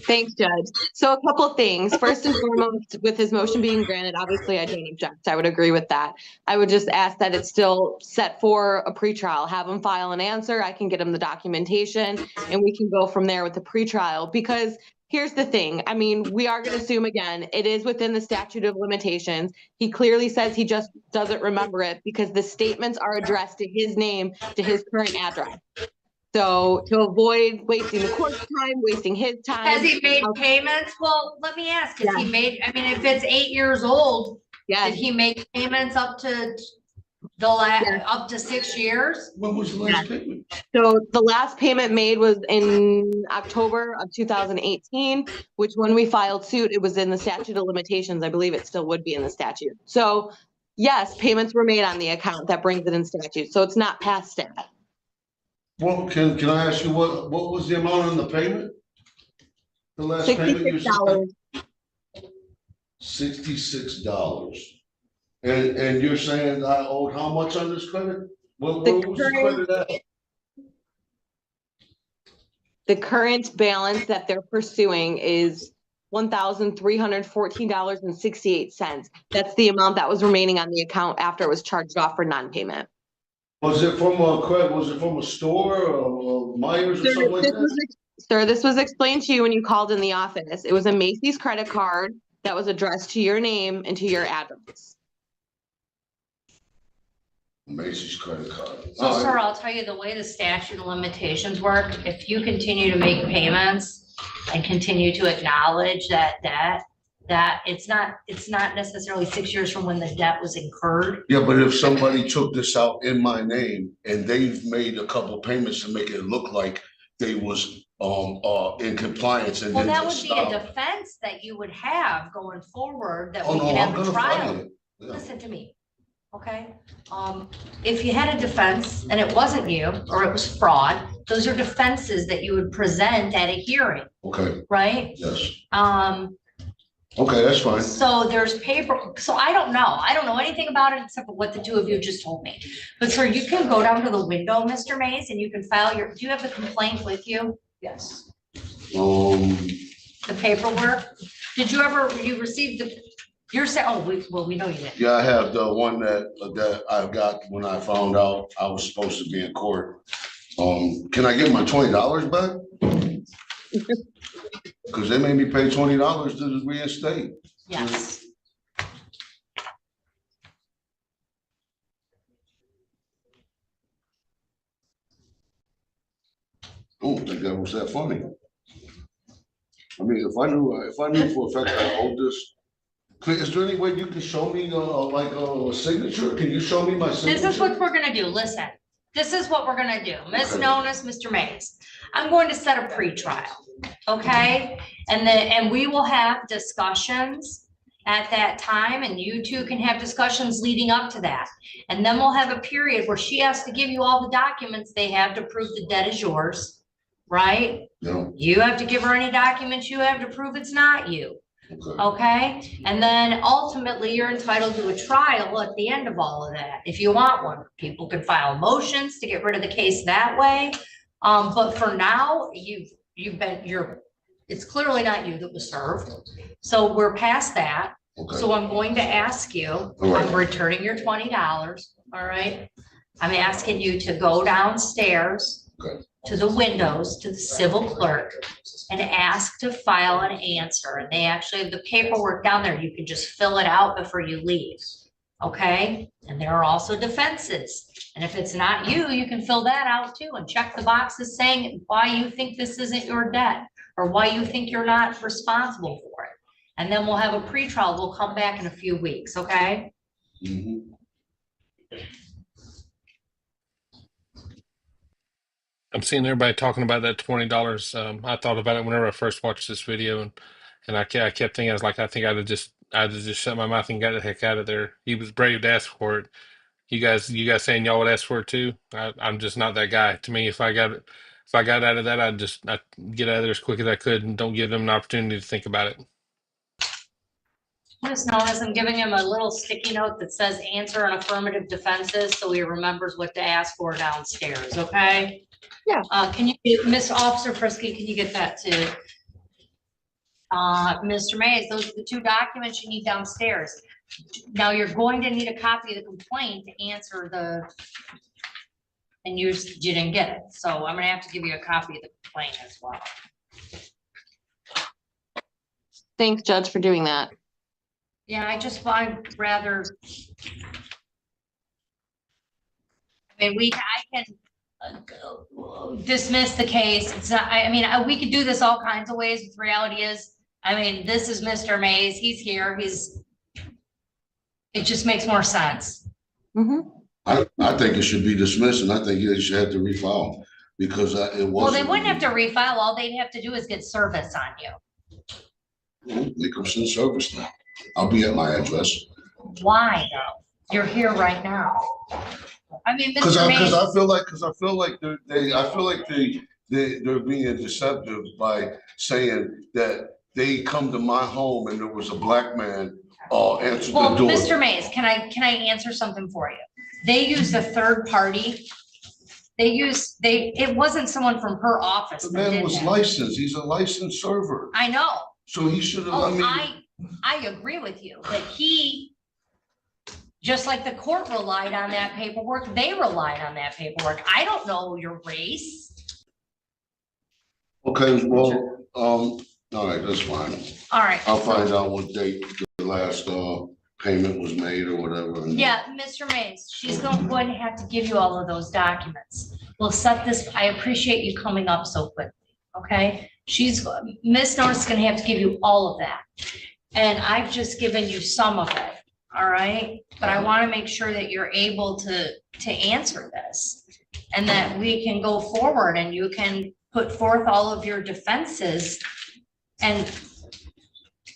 thanks, Judge. So a couple things. First and foremost, with his motion being granted, obviously I don't object. I would agree with that. I would just ask that it's still set for a pretrial. Have him file an answer. I can get him the documentation and we can go from there with the pretrial. Because here's the thing. I mean, we are going to assume again, it is within the statute of limitations. He clearly says he just doesn't remember it because the statements are addressed to his name, to his current address. So to avoid wasting the court's time, wasting his time. Has he made payments? Well, let me ask, has he made, I mean, if it's 8 years old, did he make payments up to up to 6 years? When was the last payment? So the last payment made was in October of 2018, which when we filed suit, it was in the statute of limitations. I believe it still would be in the statute. So yes, payments were made on the account that brings it in statute. So it's not past that. Well, can I ask you what was the amount on the payment? The last payment you $66. $66. And you're saying I owed how much on this credit? What was the credit at? The current balance that they're pursuing is $1,314.68. That's the amount that was remaining on the account after it was charged off for non-payment. Was it from a credit? Was it from a store or Myers or something like that? Sir, this was explained to you when you called in the office. It was a Macy's credit card that was addressed to your name and to your address. Macy's credit card. So, sir, I'll tell you the way the statute of limitations work, if you continue to make payments and continue to acknowledge that debt, that it's not necessarily 6 years from when the debt was incurred. Yeah, but if somebody took this out in my name and they've made a couple payments to make it look like they was in compliance and Well, then that would just be a stop. defense that you would have going forward that Oh, we no, could I'm have a gonna fight trial. it. Yeah. Listen to me, okay? If you had a defense and it wasn't you, or it was fraud, those are defenses that you would present at a hearing, Okay, right? yes. Okay, that's fine. So there's paper, so I don't know anything about it except for what the two of you just told me. But sir, you can go down to the window, Mr. Mays, and you can file do you have the complaint with you? Yes. The paperwork? Did you received you're saying, we know you did. Yeah, I have the one that I got when I found out I was supposed to be in court. Can I get my $20 back? Cause they made me pay $20 to reinstate. Yes. I don't think that was that funny. I mean, if I knew for a fact I owed this, is there any way you can show me like a signature? Can you show me my signature? This is what we're gonna do. Listen, this is what we're gonna do. Ms. Nonis, Mr. Mays. I'm going to set a pretrial, okay? And we will have discussions at that time, and you two can have discussions leading up to that. And then we'll have a period where she has to give you all the documents they have to prove the debt is yours, right? No. You have to give her any documents you have to prove it's not you. Okay, and then ultimately you're entitled to a trial at the end of all of that, if you want one. People can file motions to get rid of the case that way. But for now, it's clearly not you that was served. So we're past that. So I'm going to ask you, I'm returning your $20, all right? I'm asking you to go downstairs to the windows, to the civil clerk, and ask to file an answer. And they actually have the paperwork down there. You can just fill it out before you leave. Okay? And there are also defenses. And if it's not you, you can fill that out too and check the boxes saying why you think this isn't your debt or why you think you're not responsible for it. And then we'll have a pretrial. We'll come back in a few weeks, okay? I'm seeing everybody talking about that $20. I thought about it whenever I first watched this video, and I kept thinking, I think I'd have just shut my mouth and got the heck out of there. He was brave to ask for it. You guys saying y'all would ask for it too? I'm just not that guy. To me, if I got out of that, I'd get out of there as quick as I could and don't give them an opportunity to think about it. Ms. Nonis, I'm giving him a little sticky note that says answer and affirmative defenses so he remembers what to ask for downstairs, okay? Yeah. Can you, Miss Officer Frisky, can you get that to Mr. Mays? Those are the two documents you need downstairs. Now you're going to need a copy of the complaint to answer and you didn't get it. So I'm gonna have to give you a copy of the complaint as well. Thanks, Judge, for doing that. Yeah, I'd rather. I mean, I can dismiss the case. It's not, we could do this all kinds of ways. The reality is, this is Mr. Mays. He's here. It just makes more sense. I think it should be dismissed, and I think they should have to refile because it was. Well, they wouldn't have to refile. All they'd have to do is get service on you. They come send service now. I'll be at my address. Why though? You're here right now. Because Mr. Mays. I feel like they're being deceptive by saying that they come to my home and there was a black man answered the door. Mr. Mays, can I answer something for you? They used a third party. It wasn't someone from her office. The man was licensed. He's a licensed server. I know. So he should have, I agree with you, but just like the court relied on that paperwork, they relied on that paperwork. I don't know your race. Okay, well, All right, that's fine. All right. I'll find out what date the last payment was made or whatever. and- Yeah, Mr. Mays, she's going to have to give you all of those documents. We'll set this, I appreciate you coming up so quickly, okay? Ms. Norris is gonna have to give you all of that. And I've just given you some of it, all right? But I wanna make sure that you're able to answer this. And that we can go forward and you can put forth all of your defenses. And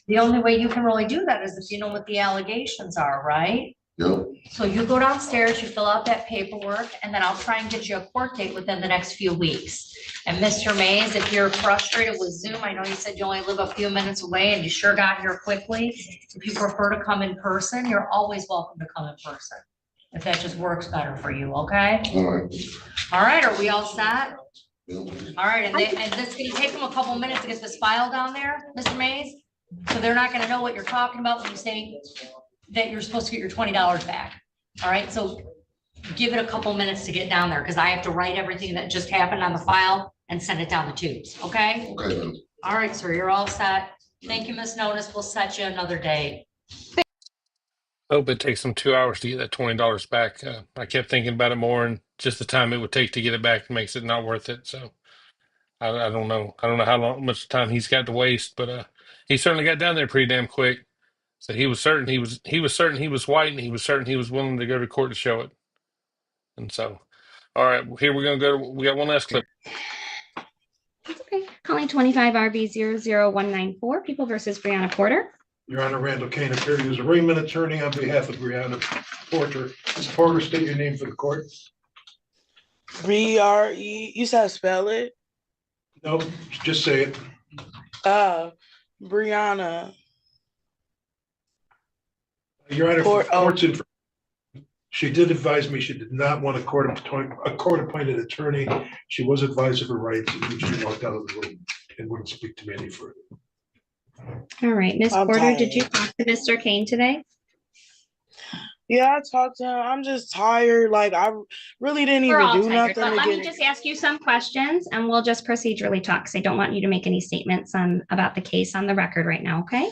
the only way you can really do that is if you know what the allegations are, right? Yep. So you go downstairs, you fill out that paperwork, and then I'll try and get you a court date within the next few weeks. And Mr. Mays, if you're frustrated with Zoom, I know you said you only live a few minutes away and you sure got here quickly. If you prefer to come in person, you're always welcome to come in person. If that just works better for you, okay? All right. All right, are we all set? Yep. All right, and this is gonna take them a couple minutes to get this file down there, Mr. Mays? So they're not gonna know what you're talking about when you say that you're supposed to get your $20 back. All right, so give it a couple minutes to get down there, because I have to write everything that just happened on the file and send it down the tubes, okay? Okay, then. All right, sir, you're all set. Thank you, Ms. Notice. We'll set you another day. Hope it takes them 2 hours to get that $20 back. I kept thinking about it more, and just the time it would take to get it back makes it not worth it. So I don't know. I don't know much time he's got to waste, but he certainly got down there pretty damn quick. So he was certain he was certain he was white, and he was certain he was willing to go to court to show it. And so, all right, here we're gonna go. We got one last clip. Okay, calling 25 RB 00194, People versus Brianna Porter. Your Honor, Randall Kane, appearing as arraignment attorney on behalf of Brianna Porter. Ms. Porter, state your name for the court. B-R-E, you said spell it? No, just say it. Brianna. Your Honor, Court- court's in. She did advise me she did not want a court-appointed attorney. She was advised of her rights, and she walked out of the room and wouldn't speak to me any further. All right, Ms. I'm Porter, tired. did you talk to Mr. Kane today? Yeah, I talked to him. I'm just tired. Like, I really didn't We're even all do tired, nothing but to let me get it. just ask you some questions and we'll just procedurally talk, because I don't want you to make any statements about the case on the record right now, okay?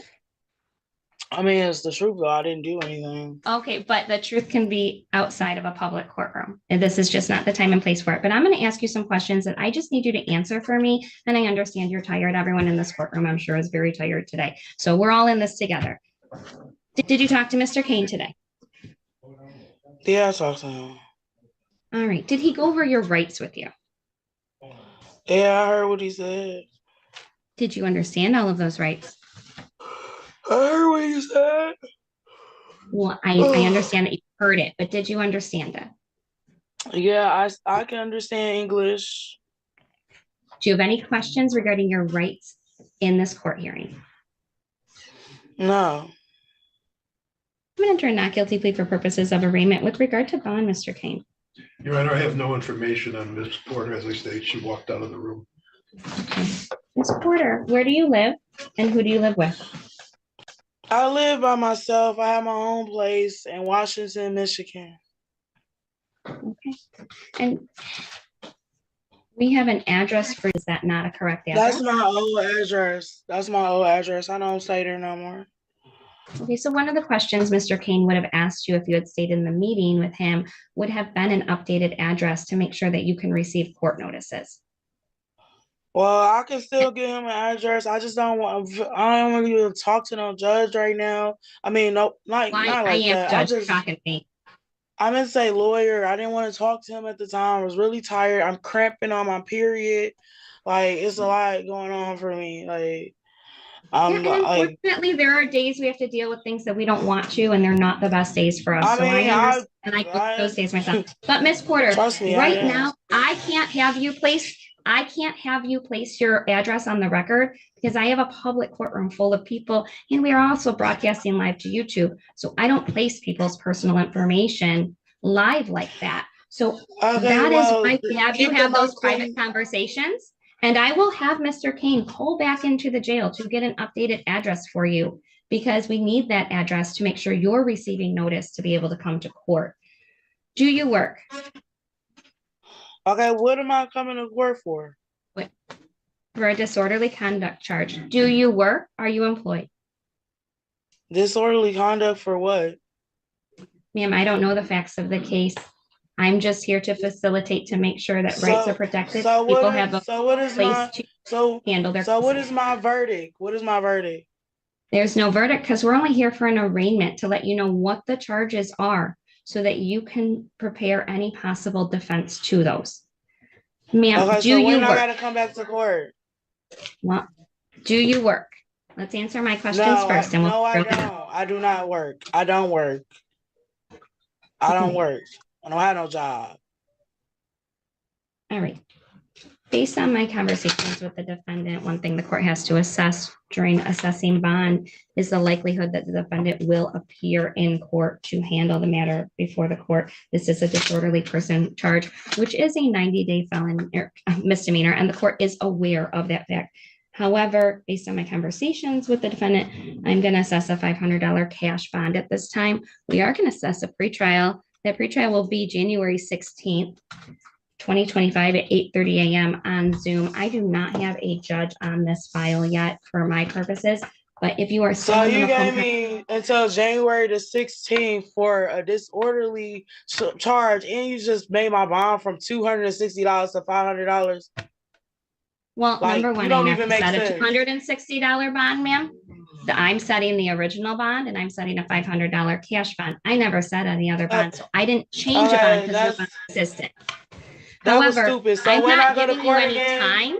I mean, it's the truth, though. I didn't do anything. Okay, but the truth can be outside of a public courtroom. And this is just not the time and place for it. But I'm going to ask you some questions that I just need you to answer for me. And I understand you're tired. Everyone in this courtroom, I'm sure, is very tired today. So we're all in this together. Did you talk to Mr. Kane today? Yeah, I talked to him. All right. Did he go over your rights with you? Yeah, I heard what he said. Did you understand all of those rights? I heard what he said. Well, I understand that you heard it, but did you understand it? Yeah, I can understand English. Do you have any questions regarding your rights in this court hearing? No. I'm going to enter a not guilty plea for purposes of arraignment with regard to bond, Mr. Kane. Your Honor, I have no information on Ms. Porter. As I stated, she walked out of the room. Okay. Ms. Porter, where do you live and who do you live with? I live by myself. I have my own place in Washington, Michigan. Okay. And we have an address for, is that not a correct address? That's my old address. That's my old address. I don't stay there no more. Okay, so one of the questions Mr. Kane would have asked you if you had stayed in the meeting with him would have been an updated address to make sure that you can receive court notices. Well, I can still give him an address. I just don't want to even talk to no judge right now. I mean, no, not I like am that. Judge Cockathy. I meant to say lawyer. I didn't want to talk to him at the time. I was really tired. I'm cramping on my period. Like, it's a lot going on for me. Like, Yeah, and unfortunately, there are days we have to deal with things that we don't want to, and they're not the best days for us. I So mean, I understand, and I go through those days myself. But Miss Porter, Trust me, right I am. now, I can't have you place your address on the record because I have a public courtroom full of people, and we are also broadcasting live to YouTube. So I don't place people's personal information live like that. So that is why we have you have those private conversations. And I will have Mr. Kane pull back into the jail to get an updated address for you because we need that address to make sure you're receiving notice to be able to come to court. Do you work? Okay, what am I coming to court for? for a disorderly conduct charge. Do you work? Are you employed? Disorderly conduct for what? Ma'am, I don't know the facts of the case. I'm just here to facilitate to make sure that rights are protected. So People what have a is, so what is place my, to so, handle their. so what is my verdict? What is my verdict? There's no verdict because we're only here for an arraignment to let you know what the charges are so that you can prepare any possible defense to those. Ma'am, Okay, do so you when I work? gotta come back to court? What? Do you work? Let's answer my questions No, first and we'll. no, I don't. I do not work. I don't work. I don't work. I don't have no job. All right. Based on my conversations with the defendant, one thing the court has to assess during assessing bond is the likelihood that the defendant will appear in court to handle the matter before the court. This is a disorderly person charge, which is a 90-day felon or misdemeanor, and the court is aware of that fact. However, based on my conversations with the defendant, I'm going to assess a $500 cash bond at this time. We are going to assess a pretrial. That pretrial will be January 16th. 2025 at 8:30 a.m. on Zoom. I do not have a judge on this file yet for my purposes, but if you are still So in the you gave McComb me until January the 16th for a disorderly charge, and you just made my bond from $260 to $500. well, Like, number one, you don't I have even to make set a sense. $260 bond, ma'am. I'm setting the original bond and I'm setting a $500 cash bond. I never set any other bond, so I didn't change a bond Okay, because you're consistent. That was However, stupid. So I'm when not I go to giving you court any again? time.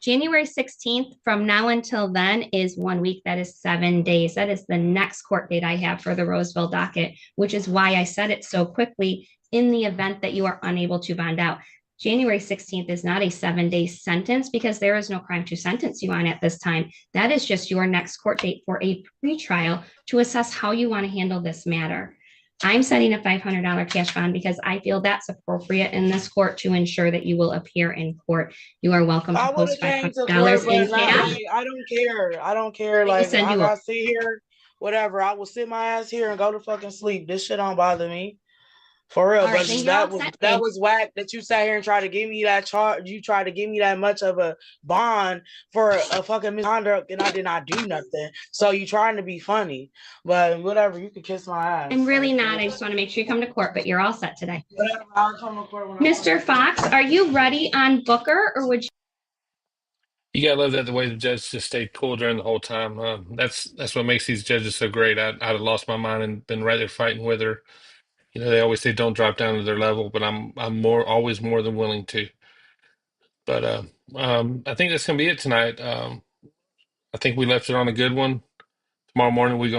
January 16th from now until then is 1 week. That is 7 days. That is the next court date I have for the Roseville docket, which is why I said it so quickly in the event that you are unable to bond out. January 16th is not a 7-day sentence because there is no crime to sentence you on at this time. That is just your next court date for a pretrial to assess how you want to handle this matter. I'm setting a $500 cash bond because I feel that's appropriate in this court to ensure that you will appear in court. You are welcome I to would post have came to court, $500 in but not, cash. like, I don't care. I don't care. me Like, send I you gotta a- sit here, whatever. I will sit my ass here and go to fucking sleep. This shit don't bother me. For real, All right, but then you're that all was set that then. was whack that you sat here and tried to give me that charge. You tried to give me that much of a bond for a fucking misconduct, and I did not do nothing. So you trying to be funny, but whatever. You can kiss my ass. I'm really not. I just want to make sure you come to court, but you're all set today. Whatever. I'll come to court when I Mr. Fox, are you ready on Booker or would you? You gotta love that the way the judge just stayed cool during the whole time. That's what makes these judges so great. I'd have lost my mind and been right there fighting with her. You know, they always say don't drop down to their level, but I'm always more than willing to. But I think that's gonna be it tonight. I think we left it on a good one. Tomorrow morning we're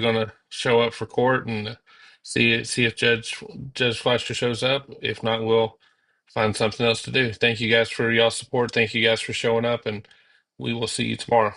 gonna show up for court and see if Judge Fleischer shows up. If not, we'll find something else to do. Thank you guys for y'all's support. Thank you guys for showing up, and we will see you tomorrow.